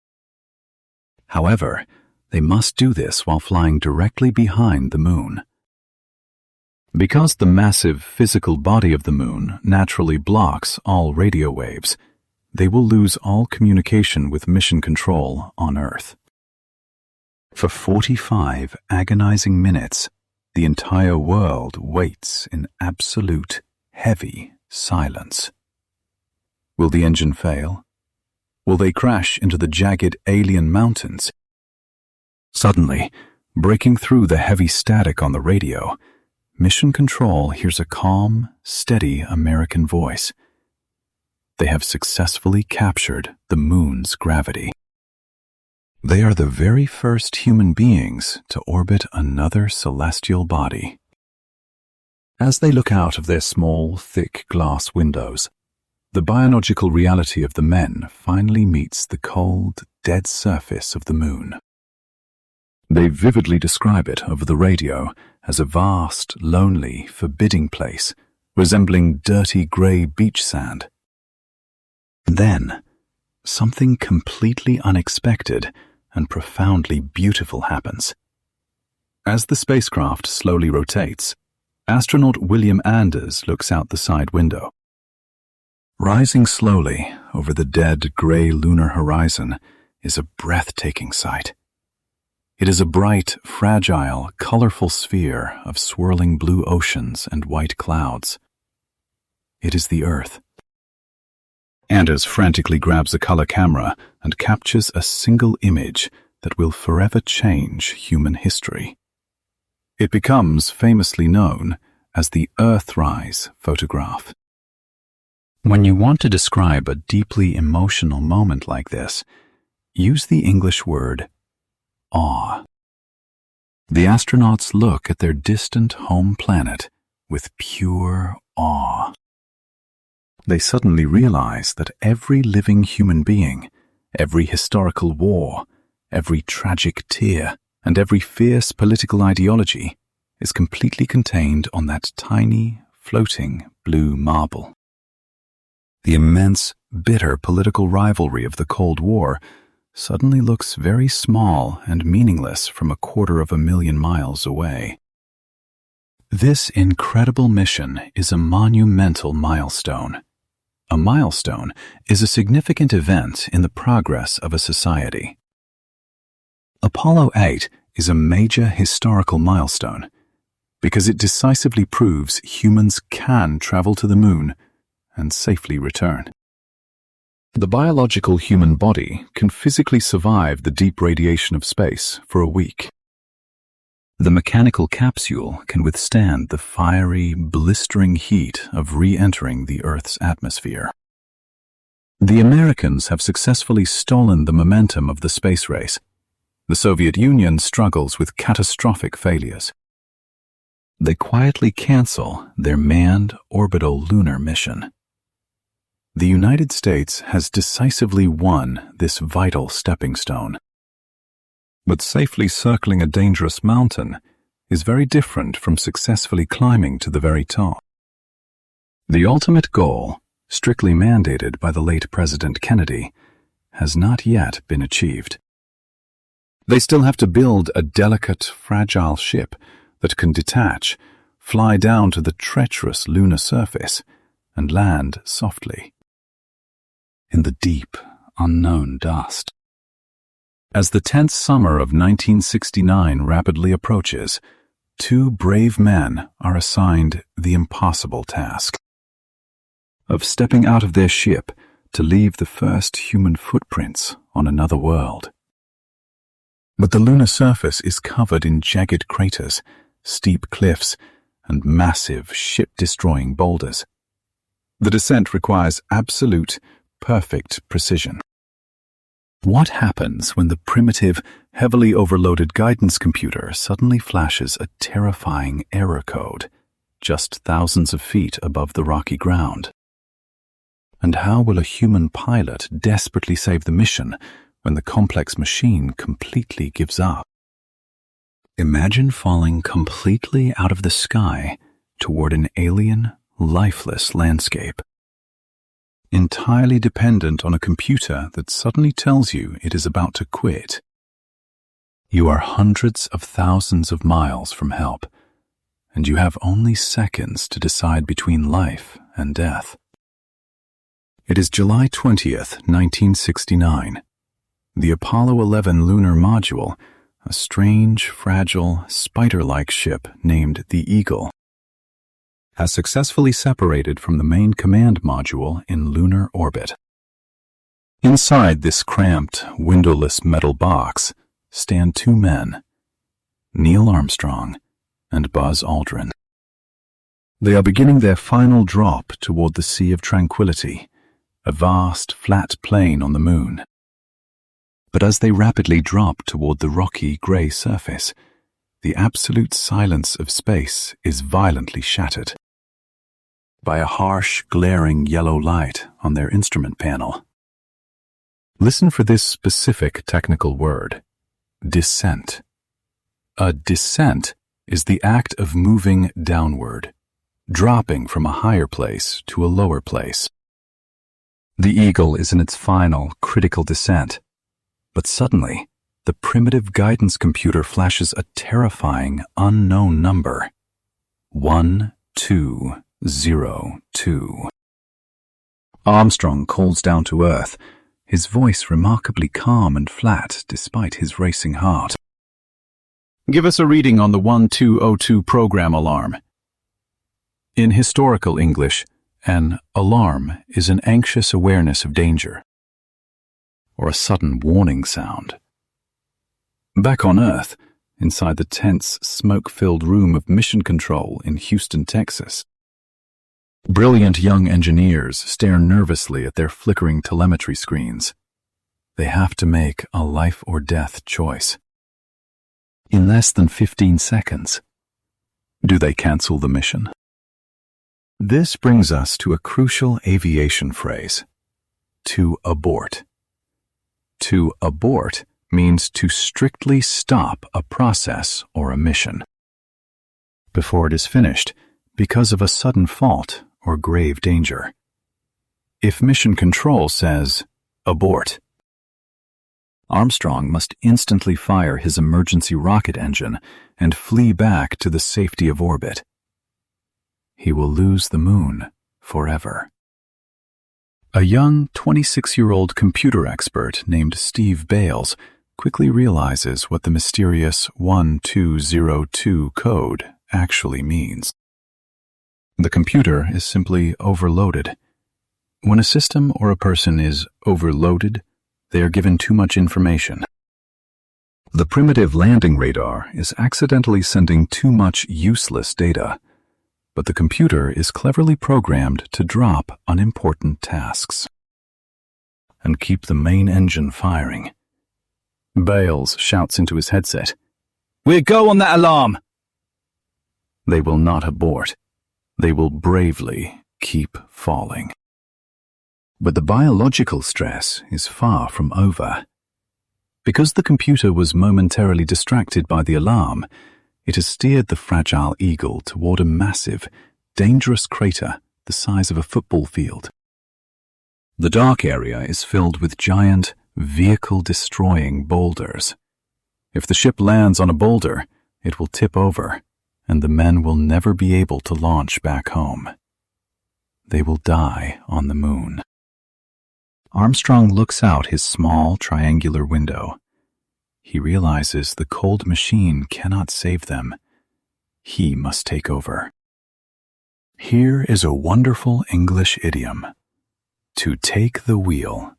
However, they must do this while flying directly behind the moon. Because the massive physical body of the moon naturally blocks all radio waves, they will lose all communication with mission control on Earth. For 45 agonizing minutes, the entire world waits in absolute, heavy silence. Will the engine fail? Will they crash into the jagged alien mountains? Suddenly, breaking through the heavy static on the radio, Mission Control hears a calm, steady American voice. They have successfully captured the moon's gravity. They are the very first human beings to orbit another celestial body. As they look out of their small, thick glass windows, the biological reality of the men finally meets the cold, dead surface of the moon. They vividly describe it over the radio as a vast, lonely, forbidding place, resembling dirty grey beach sand. Then, something completely unexpected and profoundly beautiful happens. As the spacecraft slowly rotates, astronaut William Anders looks out the side window. Rising slowly over the dead grey lunar horizon is a breathtaking sight. It is a bright, fragile, colorful sphere of swirling blue oceans and white clouds. It is the Earth. Anders frantically grabs a color camera and captures a single image that will forever change human history. It becomes famously known as the Earthrise photograph. When you want to describe a deeply emotional moment like this, use the English word awe. The astronauts look at their distant home planet with pure awe. They suddenly realize that every living human being, every historical war, every tragic tear, and every fierce political ideology is completely contained on that tiny, floating blue marble. The immense, bitter political rivalry of the Cold War suddenly looks very small and meaningless from 250,000 miles away. This incredible mission is a monumental milestone. A milestone is a significant event in the progress of a society. Apollo 8 is a major historical milestone because it decisively proves humans can travel to the moon and safely return. The biological human body can physically survive the deep radiation of space for a week. The mechanical capsule can withstand the fiery, blistering heat of re-entering the Earth's atmosphere. The Americans have successfully stolen the momentum of the space race. The Soviet Union struggles with catastrophic failures. They quietly cancel their manned orbital lunar mission. The United States has decisively won this vital stepping stone. But safely circling a dangerous mountain is very different from successfully climbing to the very top. The ultimate goal, strictly mandated by the late President Kennedy, has not yet been achieved. They still have to build a delicate, fragile ship that can detach, fly down to the treacherous lunar surface, and land softly in the deep, unknown dust. As the tense summer of 1969 rapidly approaches, two brave men are assigned the impossible task of stepping out of their ship to leave the first human footprints on another world. But the lunar surface is covered in jagged craters, steep cliffs, and massive ship-destroying boulders. The descent requires absolute, perfect precision. What happens when the primitive, heavily overloaded guidance computer suddenly flashes a terrifying error code just thousands of feet above the rocky ground? And how will a human pilot desperately save the mission when the complex machine completely gives up? Imagine falling completely out of the sky toward an alien, lifeless landscape, entirely dependent on a computer that suddenly tells you it is about to quit. You are hundreds of thousands of miles from help, and you have only seconds to decide between life and death. It is July 20th, 1969. The Apollo 11 lunar module, a strange, fragile, spider-like ship named the Eagle, has successfully separated from the main command module in lunar orbit. Inside this cramped, windowless metal box stand two men, Neil Armstrong and Buzz Aldrin. They are beginning their final drop toward the Sea of Tranquility, a vast, flat plain on the moon. But as they rapidly drop toward the rocky, gray surface, the absolute silence of space is violently shattered by a harsh, glaring yellow light on their instrument panel. Listen for this specific technical word: descent. A descent is the act of moving downward, dropping from a higher place to a lower place. The Eagle is in its final, critical descent, but suddenly, the primitive guidance computer flashes a terrifying, unknown number: 1202. Armstrong calls down to Earth, his voice remarkably calm and flat despite his racing heart. Give us a reading on the 1202 program alarm. In historical English, an alarm is an anxious awareness of danger, or a sudden warning sound. Back on Earth, inside the tense, smoke-filled room of Mission Control in Houston, Texas, brilliant young engineers stare nervously at their flickering telemetry screens. They have to make a life-or-death choice. In less than 15 seconds, do they cancel the mission? This brings us to a crucial aviation phrase: to abort. To abort means to strictly stop a process or a mission before it is finished because of a sudden fault or grave danger. If mission control says, abort, Armstrong must instantly fire his emergency rocket engine and flee back to the safety of orbit. He will lose the moon forever. A young 26-year-old computer expert named Steve Bales quickly realizes what the mysterious 1202 code actually means. The computer is simply overloaded. When a system or a person is overloaded, they are given too much information. The primitive landing radar is accidentally sending too much useless data, but the computer is cleverly programmed to drop unimportant tasks and keep the main engine firing. Bales shouts into his headset, "We'll go on that alarm!" They will not abort. They will bravely keep falling. But the biological stress is far from over. Because the computer was momentarily distracted by the alarm, it has steered the fragile Eagle toward a massive, dangerous crater the size of a football field. The dark area is filled with giant, vehicle-destroying boulders. If the ship lands on a boulder, it will tip over, and the men will never be able to launch back home. They will die on the moon. Armstrong looks out his small, triangular window. He realizes the cold machine cannot save them. He must take over. Here is a wonderful English idiom: to take the wheel.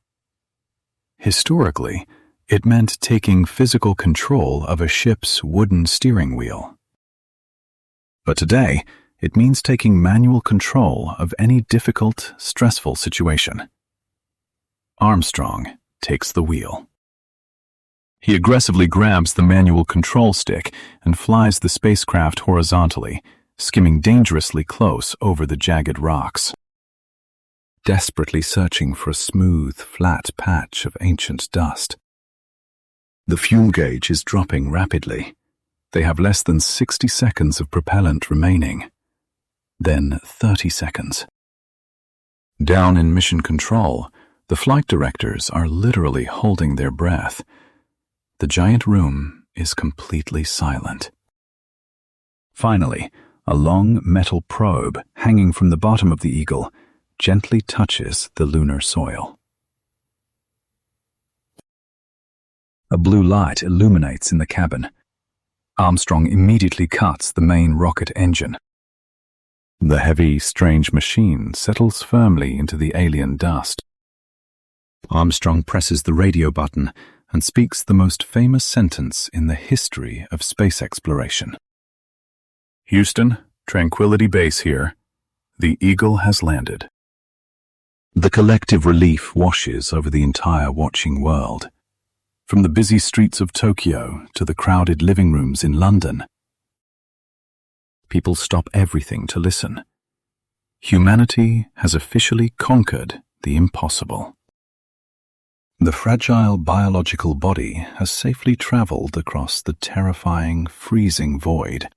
Historically, it meant taking physical control of a ship's wooden steering wheel. But today, it means taking manual control of any difficult, stressful situation. Armstrong takes the wheel. He aggressively grabs the manual control stick and flies the spacecraft horizontally, skimming dangerously close over the jagged rocks, desperately searching for a smooth, flat patch of ancient dust. The fuel gauge is dropping rapidly. They have less than 60 seconds of propellant remaining. Then 30 seconds. Down in mission control, the flight directors are literally holding their breath. The giant room is completely silent. Finally, a long metal probe hanging from the bottom of the Eagle gently touches the lunar soil. A blue light illuminates in the cabin. Armstrong immediately cuts the main rocket engine. The heavy, strange machine settles firmly into the alien dust. Armstrong presses the radio button and speaks the most famous sentence in the history of space exploration. "Houston, Tranquility Base here. The Eagle has landed." The collective relief washes over the entire watching world. From the busy streets of Tokyo to the crowded living rooms in London, people stop everything to listen. Humanity has officially conquered the impossible. The fragile biological body has safely traveled across the terrifying, freezing void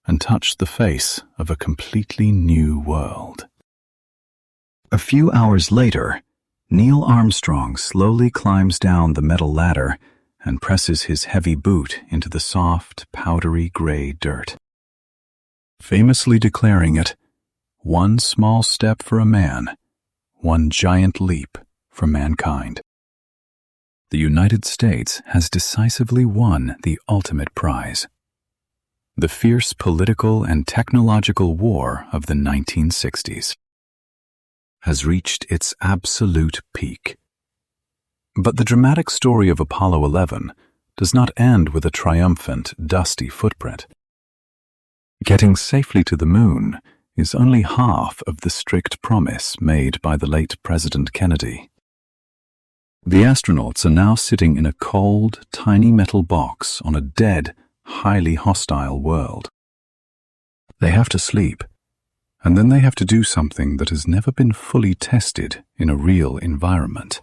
and touched the face of a completely new world. A few hours later, Neil Armstrong slowly climbs down the metal ladder and presses his heavy boot into the soft, powdery gray dirt, famously declaring it, "One small step for a man, one giant leap for mankind." The United States has decisively won the ultimate prize. The fierce political and technological war of the 1960s has reached its absolute peak. But the dramatic story of Apollo 11 does not end with a triumphant, dusty footprint. Getting safely to the moon is only half of the strict promise made by the late President Kennedy. The astronauts are now sitting in a cold, tiny metal box on a dead, highly hostile world. They have to sleep, and then they have to do something that has never been fully tested in a real environment.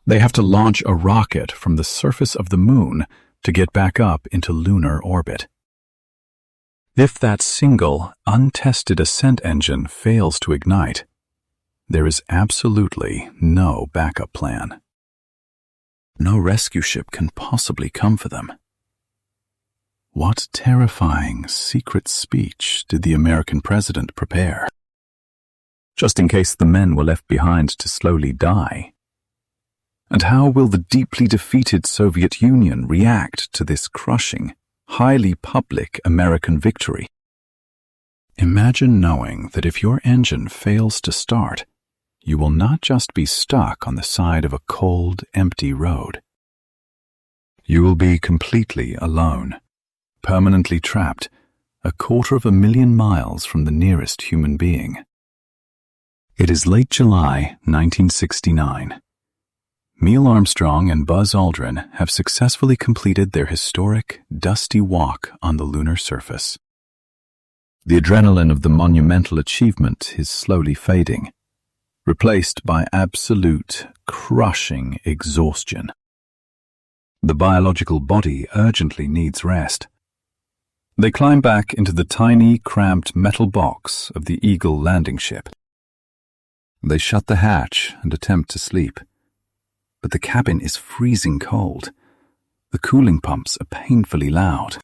They have to launch a rocket from the surface of the moon to get back up into lunar orbit. If that single, untested ascent engine fails to ignite, there is absolutely no backup plan. No rescue ship can possibly come for them. What terrifying secret speech did the American president prepare? Just in case the men were left behind to slowly die. And how will the deeply defeated Soviet Union react to this crushing, highly public American victory? Imagine knowing that if your engine fails to start, you will not just be stuck on the side of a cold, empty road. You will be completely alone, permanently trapped, 250,000 miles from the nearest human being. It is late July 1969. Neil Armstrong and Buzz Aldrin have successfully completed their historic, dusty walk on the lunar surface. The adrenaline of the monumental achievement is slowly fading, replaced by absolute, crushing exhaustion. The biological body urgently needs rest. They climb back into the tiny, cramped metal box of the Eagle landing ship. They shut the hatch and attempt to sleep. But the cabin is freezing cold. The cooling pumps are painfully loud.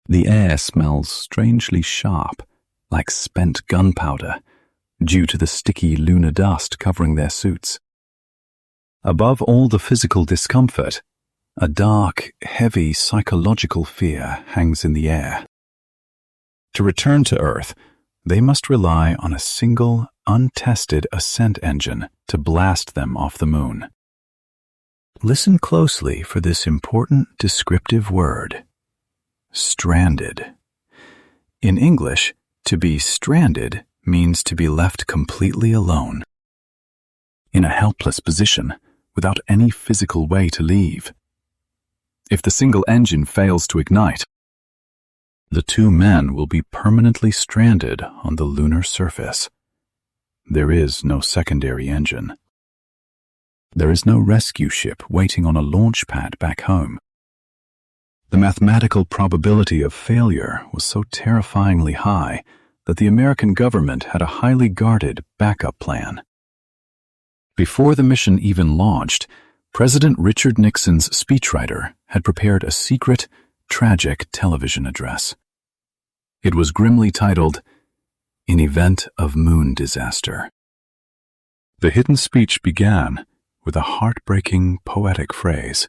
The air smells strangely sharp, like spent gunpowder, due to the sticky lunar dust covering their suits. Above all the physical discomfort, a dark, heavy psychological fear hangs in the air. To return to Earth, they must rely on a single, untested ascent engine to blast them off the moon. Listen closely for this important descriptive word: stranded. In English, to be stranded means to be left completely alone, in a helpless position, without any physical way to leave. If the single engine fails to ignite, the two men will be permanently stranded on the lunar surface. There is no secondary engine. There is no rescue ship waiting on a launch pad back home. The mathematical probability of failure was so terrifyingly high that the American government had a highly guarded backup plan. Before the mission even launched, President Richard Nixon's speechwriter had prepared a secret, tragic television address. It was grimly titled, "In Event of Moon Disaster." The hidden speech began with a heartbreaking, poetic phrase.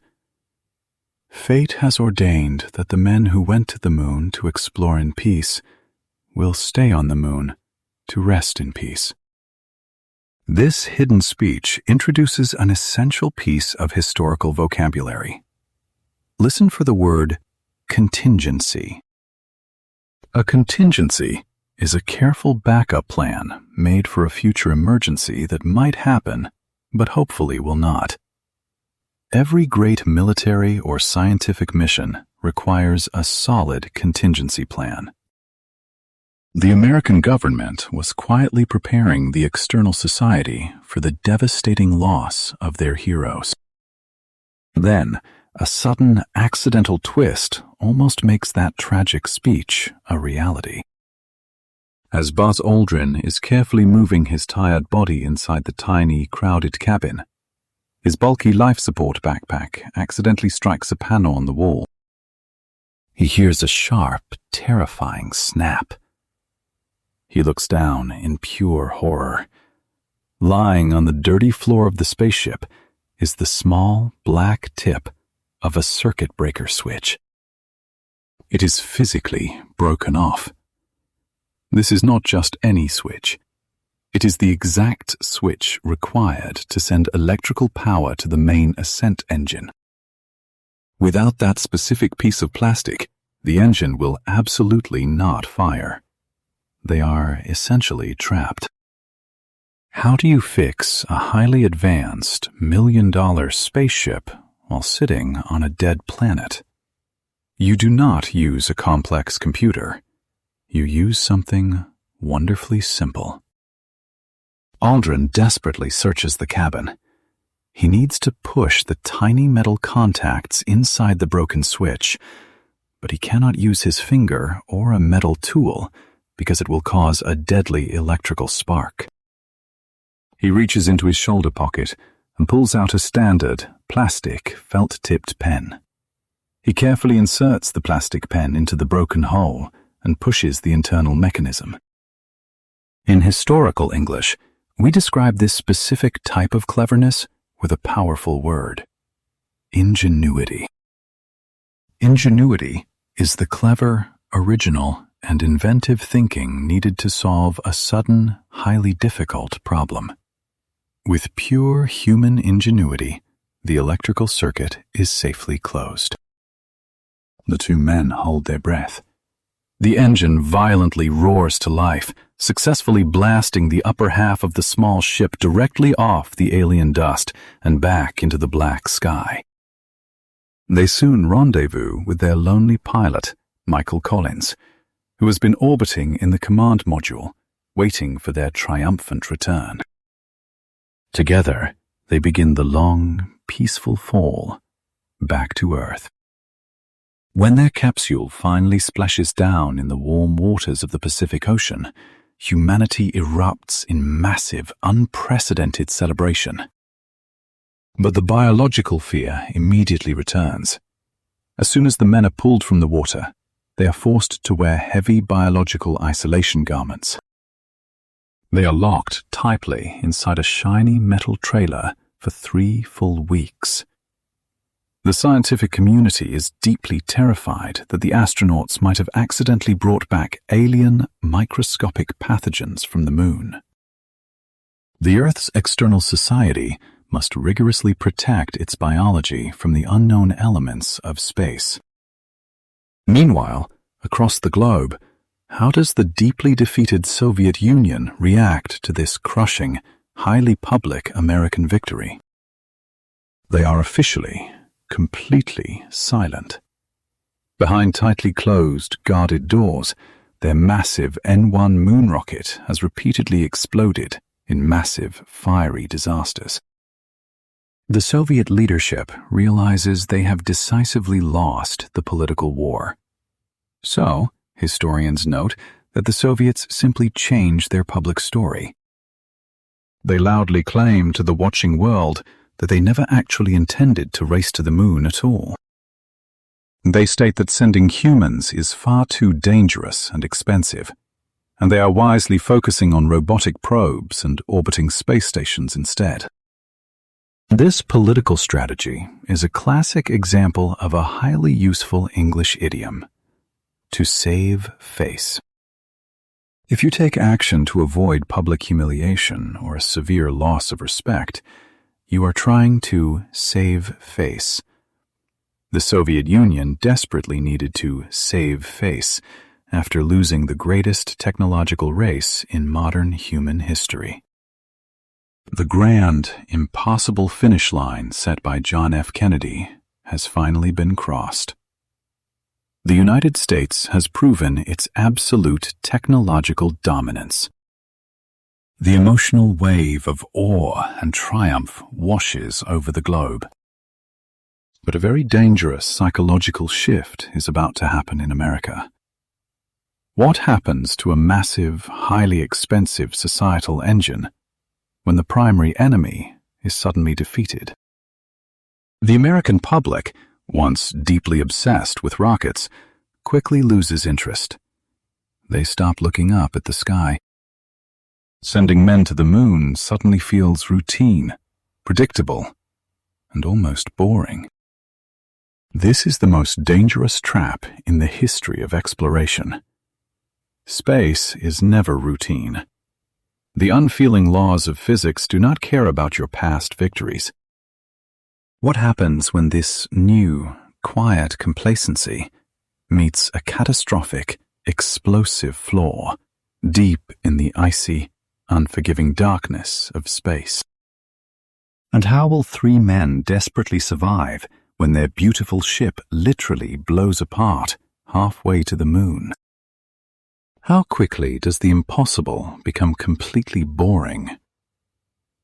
"Fate has ordained that the men who went to the moon to explore in peace will stay on the moon to rest in peace." This hidden speech introduces an essential piece of historical vocabulary. Listen for the word contingency. A contingency is a careful backup plan made for a future emergency that might happen, but hopefully will not. Every great military or scientific mission requires a solid contingency plan. The American government was quietly preparing the external society for the devastating loss of their heroes. Then, a sudden accidental twist almost makes that tragic speech a reality. As Buzz Aldrin is carefully moving his tired body inside the tiny, crowded cabin, his bulky life support backpack accidentally strikes a panel on the wall. He hears a sharp, terrifying snap. He looks down in pure horror. Lying on the dirty floor of the spaceship is the small, black tip of a circuit breaker switch. It is physically broken off. This is not just any switch. It is the exact switch required to send electrical power to the main ascent engine. Without that specific piece of plastic, the engine will absolutely not fire. They are essentially trapped. How do you fix a highly advanced, $1 million spaceship while sitting on a dead planet? You do not use a complex computer. You use something wonderfully simple. Aldrin desperately searches the cabin. He needs to push the tiny metal contacts inside the broken switch, but he cannot use his finger or a metal tool because it will cause a deadly electrical spark. He reaches into his shoulder pocket and pulls out a standard, plastic, felt-tipped pen. He carefully inserts the plastic pen into the broken hole and pushes the internal mechanism. In historical English, we describe this specific type of cleverness with a powerful word: ingenuity. Ingenuity is the clever, original, and inventive thinking needed to solve a sudden, highly difficult problem. With pure human ingenuity, the electrical circuit is safely closed. The two men hold their breath. The engine violently roars to life, successfully blasting the upper half of the small ship directly off the alien dust and back into the black sky. They soon rendezvous with their lonely pilot, Michael Collins, who has been orbiting in the command module, waiting for their triumphant return. Together, they begin the long, peaceful fall back to Earth. When their capsule finally splashes down in the warm waters of the Pacific Ocean, humanity erupts in massive, unprecedented celebration. But the biological fear immediately returns. As soon as the men are pulled from the water, they are forced to wear heavy biological isolation garments. They are locked tightly inside a shiny metal trailer for 3 full weeks. The scientific community is deeply terrified that the astronauts might have accidentally brought back alien, microscopic pathogens from the moon. The Earth's external society must rigorously protect its biology from the unknown elements of space. Meanwhile, across the globe, how does the deeply defeated Soviet Union react to this crushing, highly public American victory? They are officially, completely silent. Behind tightly closed, guarded doors, their massive N-1 moon rocket has repeatedly exploded in massive, fiery disasters. The Soviet leadership realizes they have decisively lost the political war. So, historians note that the Soviets simply changed their public story. They loudly claim to the watching world that they never actually intended to race to the moon at all. They state that sending humans is far too dangerous and expensive, and they are wisely focusing on robotic probes and orbiting space stations instead. This political strategy is a classic example of a highly useful English idiom: to save face. If you take action to avoid public humiliation or a severe loss of respect, you are trying to save face. The Soviet Union desperately needed to save face after losing the greatest technological race in modern human history. The grand, impossible finish line set by John F. Kennedy has finally been crossed. The United States has proven its absolute technological dominance. The emotional wave of awe and triumph washes over the globe. But a very dangerous psychological shift is about to happen in America. What happens to a massive, highly expensive societal engine when the primary enemy is suddenly defeated? The American public, once deeply obsessed with rockets, quickly loses interest. They stop looking up at the sky. Sending men to the moon suddenly feels routine, predictable, and almost boring. This is the most dangerous trap in the history of exploration. Space is never routine. The unfeeling laws of physics do not care about your past victories. What happens when this new, quiet complacency meets a catastrophic, explosive flaw deep in the icy, unforgiving darkness of space? And how will 3 men desperately survive when their beautiful ship literally blows apart halfway to the moon? How quickly does the impossible become completely boring?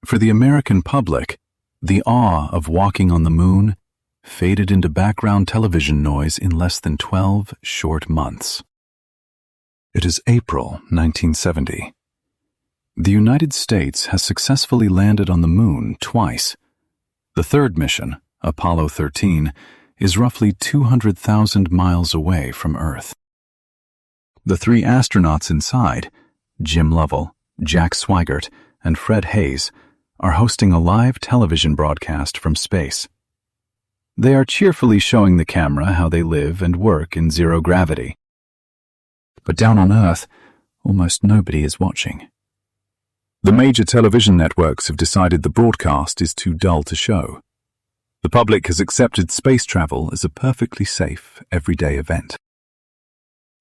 For the American public, The awe of walking on the moon faded into background television noise in less than 12 short months. It is April 1970. The United States has successfully landed on the moon twice. The third mission, Apollo 13, is roughly 200,000 miles away from Earth. The three astronauts inside, Jim Lovell, Jack Swigert, and Fred Hayes, are hosting a live television broadcast from space. They are cheerfully showing the camera how they live and work in zero gravity. But down on Earth, almost nobody is watching. The major television networks have decided the broadcast is too dull to show. The public has accepted space travel as a perfectly safe, everyday event.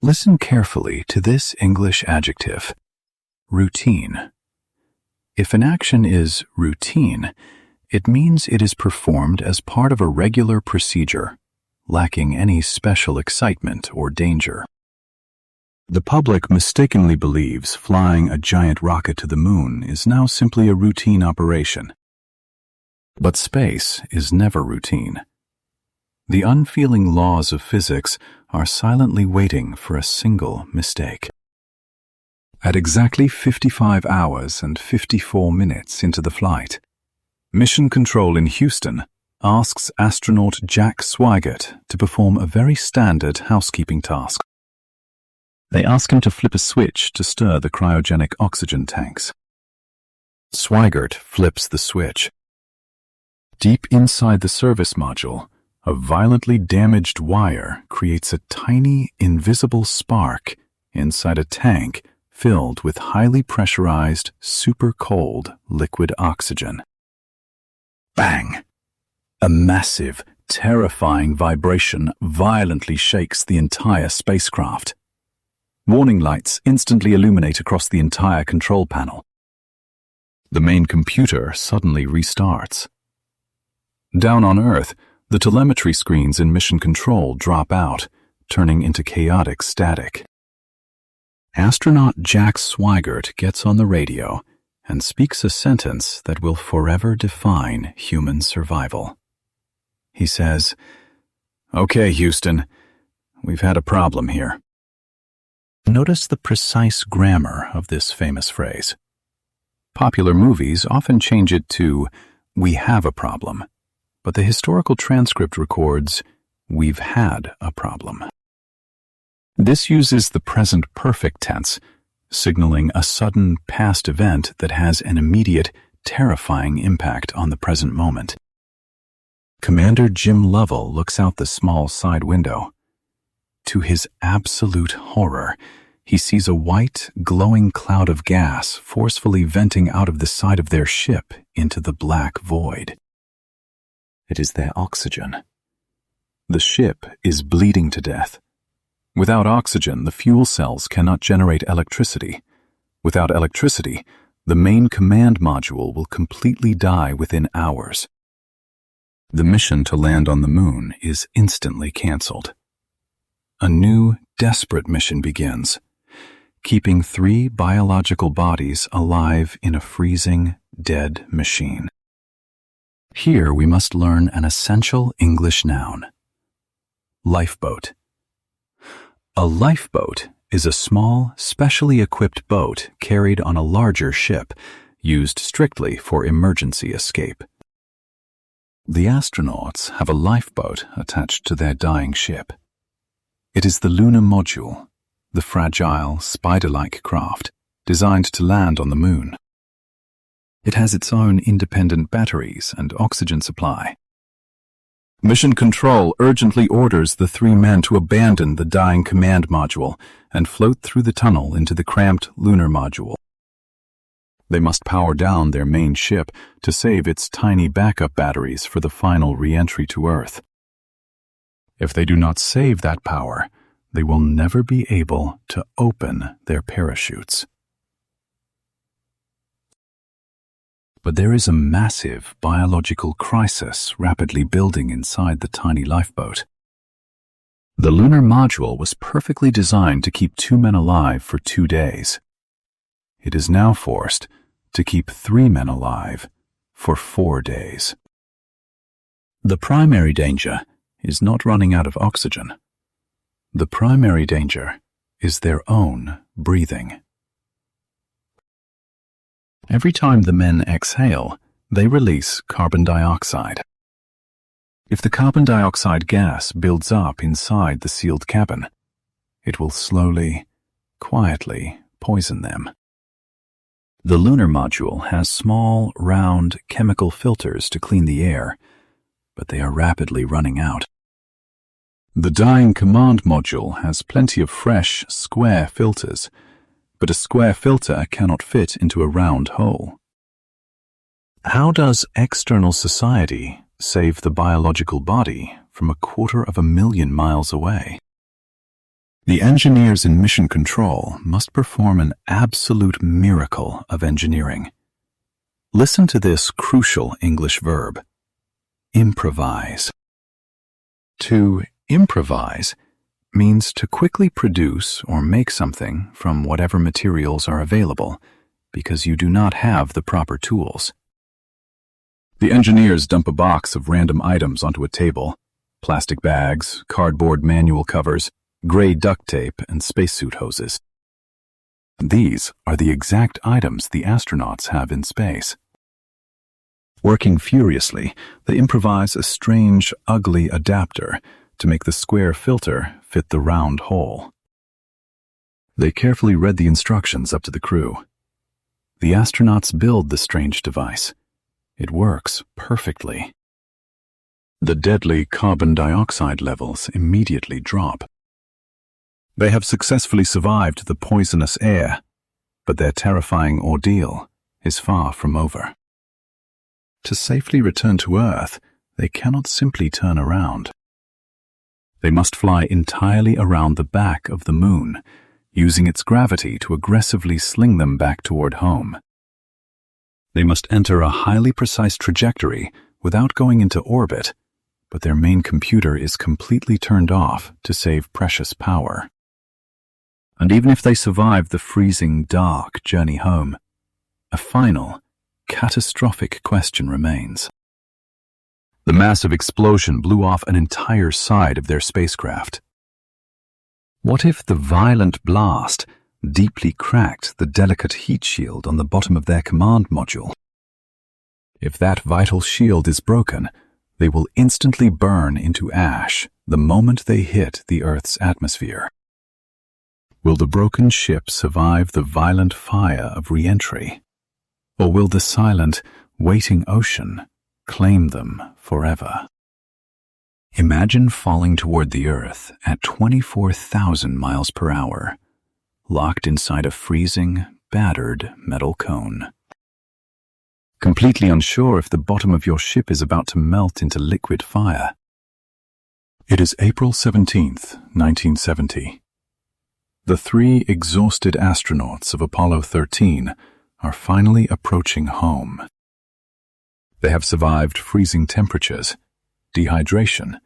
Listen carefully to this English adjective: routine. If an action is routine, it means it is performed as part of a regular procedure, lacking any special excitement or danger. The public mistakenly believes flying a giant rocket to the moon is now simply a routine operation. But space is never routine. The unfeeling laws of physics are silently waiting for a single mistake. At exactly 55 hours and 54 minutes into the flight, Mission Control in Houston asks astronaut Jack Swigert to perform a very standard housekeeping task. They ask him to flip a switch to stir the cryogenic oxygen tanks. Swigert flips the switch. Deep inside the service module, a violently damaged wire creates a tiny, invisible spark inside a tank filled with highly pressurized, super-cold liquid oxygen. Bang! A massive, terrifying vibration violently shakes the entire spacecraft. Warning lights instantly illuminate across the entire control panel. The main computer suddenly restarts. Down on Earth, the telemetry screens in Mission Control drop out, turning into chaotic static. Astronaut Jack Swigert gets on the radio and speaks a sentence that will forever define human survival. He says, "Okay, Houston, we've had a problem here." Notice the precise grammar of this famous phrase. Popular movies often change it to, "We have a problem," but the historical transcript records, "We've had a problem." This uses the present perfect tense, signaling a sudden past event that has an immediate, terrifying impact on the present moment. Commander Jim Lovell looks out the small side window. To his absolute horror, he sees a white, glowing cloud of gas forcefully venting out of the side of their ship into the black void. It is their oxygen. The ship is bleeding to death. Without oxygen, the fuel cells cannot generate electricity. Without electricity, the main command module will completely die within hours. The mission to land on the moon is instantly canceled. A new, desperate mission begins, keeping 3 biological bodies alive in a freezing, dead machine. Here we must learn an essential English noun. Lifeboat. A lifeboat is a small, specially equipped boat carried on a larger ship, used strictly for emergency escape. The astronauts have a lifeboat attached to their dying ship. It is the lunar module, the fragile, spider-like craft designed to land on the moon. It has its own independent batteries and oxygen supply. Mission Control urgently orders the 3 men to abandon the dying command module and float through the tunnel into the cramped lunar module. They must power down their main ship to save its tiny backup batteries for the final re-entry to Earth. If they do not save that power, they will never be able to open their parachutes. But there is a massive biological crisis rapidly building inside the tiny lifeboat. The lunar module was perfectly designed to keep 2 men alive for 2 days. It is now forced to keep 3 men alive for 4 days. The primary danger is not running out of oxygen. The primary danger is their own breathing. Every time the men exhale, they release carbon dioxide. If the carbon dioxide gas builds up inside the sealed cabin, it will slowly, quietly poison them. The lunar module has small, round chemical filters to clean the air, but they are rapidly running out. The dying command module has plenty of fresh, square filters, but a square filter cannot fit into a round hole. How does external society save the biological body from 250,000 miles away? The engineers in mission control must perform an absolute miracle of engineering. Listen to this crucial English verb: improvise. To improvise means to quickly produce or make something from whatever materials are available, because you do not have the proper tools. The engineers dump a box of random items onto a table: plastic bags, cardboard manual covers, gray duct tape, and spacesuit hoses. These are the exact items the astronauts have in space. Working furiously, they improvise a strange, ugly adapter to make the square filter fit the round hole. They carefully read the instructions up to the crew. The astronauts build the strange device. It works perfectly. The deadly carbon dioxide levels immediately drop. They have successfully survived the poisonous air, but their terrifying ordeal is far from over. To safely return to Earth, they cannot simply turn around. They must fly entirely around the back of the moon, using its gravity to aggressively sling them back toward home. They must enter a highly precise trajectory without going into orbit, but their main computer is completely turned off to save precious power. And even if they survive the freezing, dark journey home, a final, catastrophic question remains. The massive explosion blew off an entire side of their spacecraft. What if the violent blast deeply cracked the delicate heat shield on the bottom of their command module? If that vital shield is broken, they will instantly burn into ash the moment they hit the Earth's atmosphere. Will the broken ship survive the violent fire of re-entry? Or will the silent, waiting ocean claim them forever? Imagine falling toward the Earth at 24,000 miles per hour, locked inside a freezing, battered metal cone. Completely unsure if the bottom of your ship is about to melt into liquid fire. It is April 17th, 1970. The 3 exhausted astronauts of Apollo 13 are finally approaching home. They have survived freezing temperatures, dehydration,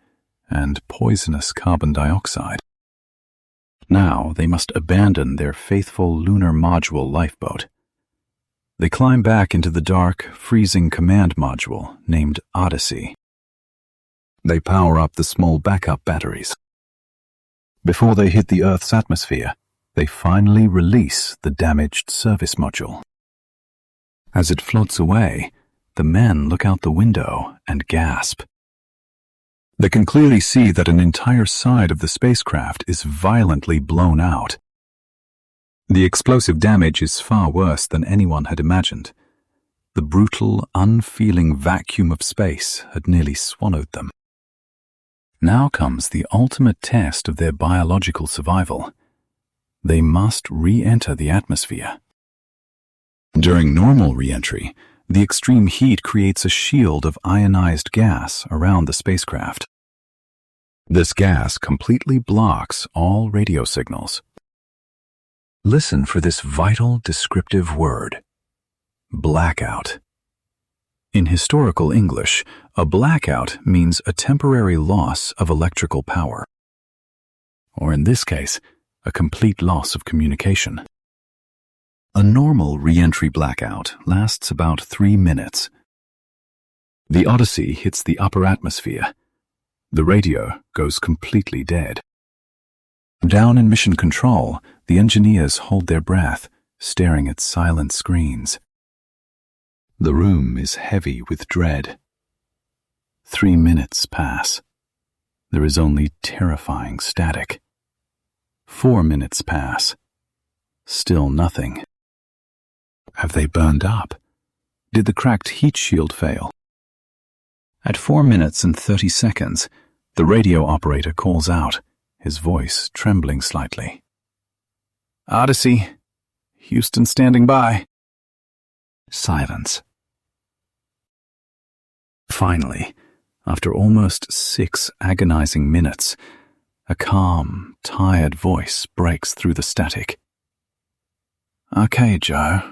and poisonous carbon dioxide. Now they must abandon their faithful lunar module lifeboat. They climb back into the dark, freezing command module named Odyssey. They power up the small backup batteries. Before they hit the Earth's atmosphere, they finally release the damaged service module. As it floats away, the men look out the window and gasp. They can clearly see that an entire side of the spacecraft is violently blown out. The explosive damage is far worse than anyone had imagined. The brutal, unfeeling vacuum of space had nearly swallowed them. Now comes the ultimate test of their biological survival. They must re-enter the atmosphere. During normal re-entry, the extreme heat creates a shield of ionized gas around the spacecraft. This gas completely blocks all radio signals. Listen for this vital descriptive word: blackout. In historical English, a blackout means a temporary loss of electrical power, or in this case, a complete loss of communication. A normal re-entry blackout lasts about 3 minutes. The Odyssey hits the upper atmosphere. The radio goes completely dead. Down in mission control, the engineers hold their breath, staring at silent screens. The room is heavy with dread. 3 minutes pass. There is only terrifying static. 4 minutes pass. Still nothing. Have they burned up? Did the cracked heat shield fail? At 4 minutes and 30 seconds, the radio operator calls out, his voice trembling slightly. Odyssey, Houston standing by. Silence. Finally, after almost 6 agonizing minutes, a calm, tired voice breaks through the static. Okay, Joe.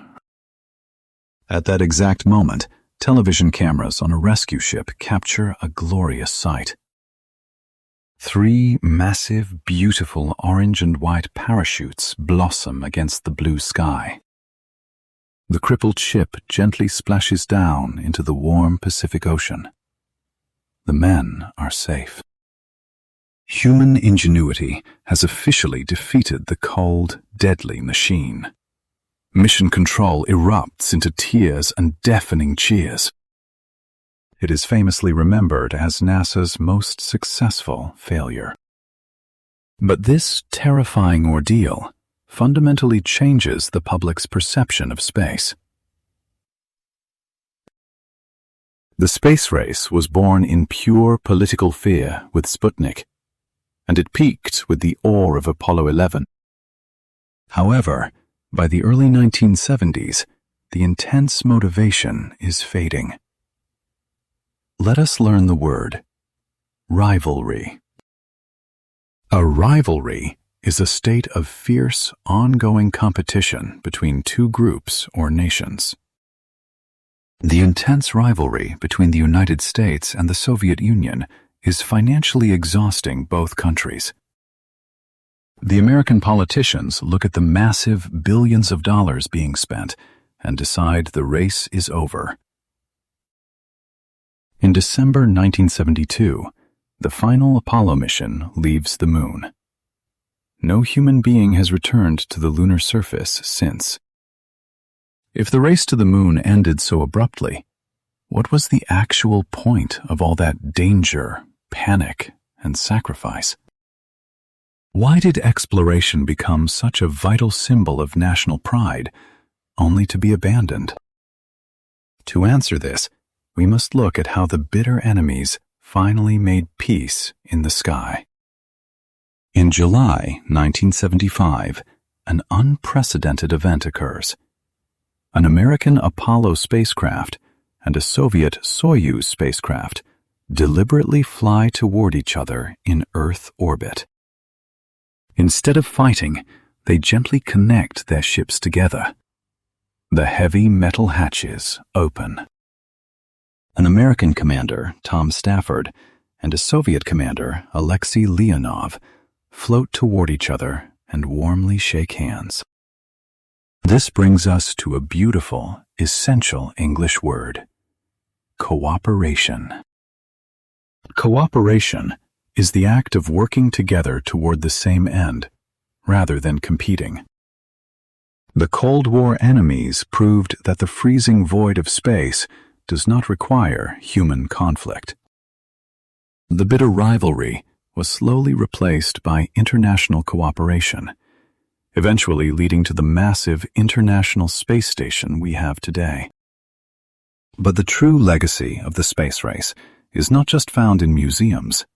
At that exact moment, television cameras on a rescue ship capture a glorious sight. 3 massive, beautiful orange and white parachutes blossom against the blue sky. The crippled ship gently splashes down into the warm Pacific Ocean. The men are safe. Human ingenuity has officially defeated the cold, deadly machine. Mission control erupts into tears and deafening cheers. It is famously remembered as NASA's most successful failure. But this terrifying ordeal fundamentally changes the public's perception of space. The space race was born in pure political fear with Sputnik, and it peaked with the awe of Apollo 11. However, by the early 1970s, the intense motivation is fading. Let us learn the word rivalry. A rivalry is a state of fierce, ongoing competition between 2 groups or nations. The intense rivalry between the United States and the Soviet Union is financially exhausting both countries. The American politicians look at the massive billions of dollars being spent and decide the race is over. In December 1972, the final Apollo mission leaves the moon. No human being has returned to the lunar surface since. If the race to the moon ended so abruptly, what was the actual point of all that danger, panic, and sacrifice? Why did exploration become such a vital symbol of national pride, only to be abandoned? To answer this, we must look at how the bitter enemies finally made peace in the sky. In July 1975, an unprecedented event occurs. An American Apollo spacecraft and a Soviet Soyuz spacecraft deliberately fly toward each other in Earth orbit. Instead of fighting, they gently connect their ships together. The heavy metal hatches open. An American commander, Tom Stafford, and a Soviet commander, Alexei Leonov, float toward each other and warmly shake hands. This brings us to a beautiful, essential English word: cooperation. Cooperation is the act of working together toward the same end, rather than competing. The Cold War enemies proved that the freezing void of space does not require human conflict. The bitter rivalry was slowly replaced by international cooperation, eventually leading to the massive International Space Station we have today. But the true legacy of the space race is not just found in museums.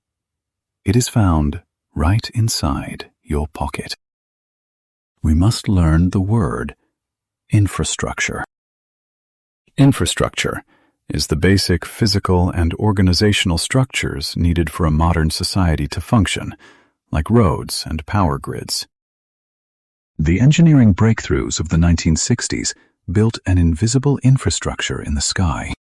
It is found right inside your pocket. We must learn the word infrastructure. Infrastructure is the basic physical and organizational structures needed for a modern society to function, like roads and power grids. The engineering breakthroughs of the 1960s built an invisible infrastructure in the sky.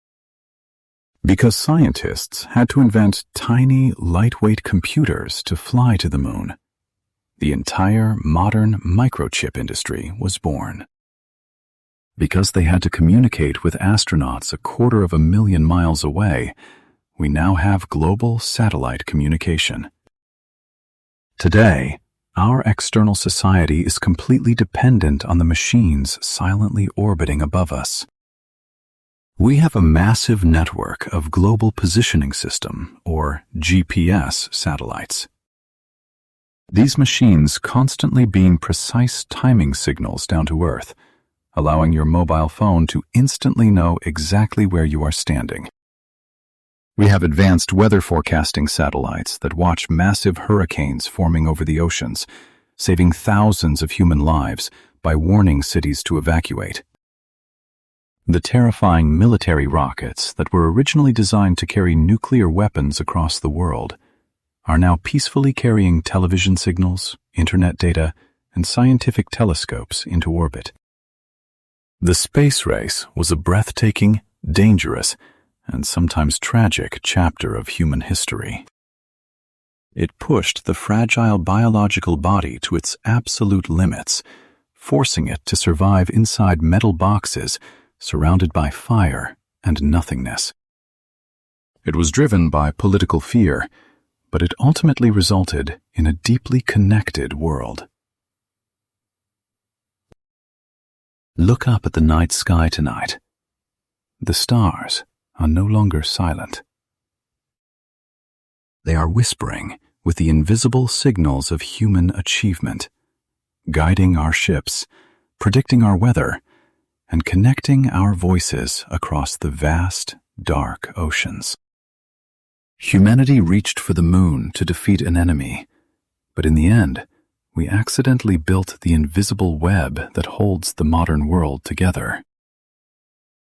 Because scientists had to invent tiny, lightweight computers to fly to the moon, the entire modern microchip industry was born. Because they had to communicate with astronauts 250,000 miles away, we now have global satellite communication. Today, our external society is completely dependent on the machines silently orbiting above us. We have a massive network of Global Positioning System, or GPS, satellites. These machines constantly beam precise timing signals down to Earth, allowing your mobile phone to instantly know exactly where you are standing. We have advanced weather forecasting satellites that watch massive hurricanes forming over the oceans, saving thousands of human lives by warning cities to evacuate. The terrifying military rockets that were originally designed to carry nuclear weapons across the world are now peacefully carrying television signals, internet data, and scientific telescopes into orbit. The space race was a breathtaking, dangerous, and sometimes tragic chapter of human history. It pushed the fragile biological body to its absolute limits, forcing it to survive inside metal boxes surrounded by fire and nothingness. It was driven by political fear, but it ultimately resulted in a deeply connected world. Look up at the night sky tonight. The stars are no longer silent. They are whispering with the invisible signals of human achievement, guiding our ships, predicting our weather, and connecting our voices across the vast, dark oceans. Humanity reached for the moon to defeat an enemy, but in the end, we accidentally built the invisible web that holds the modern world together.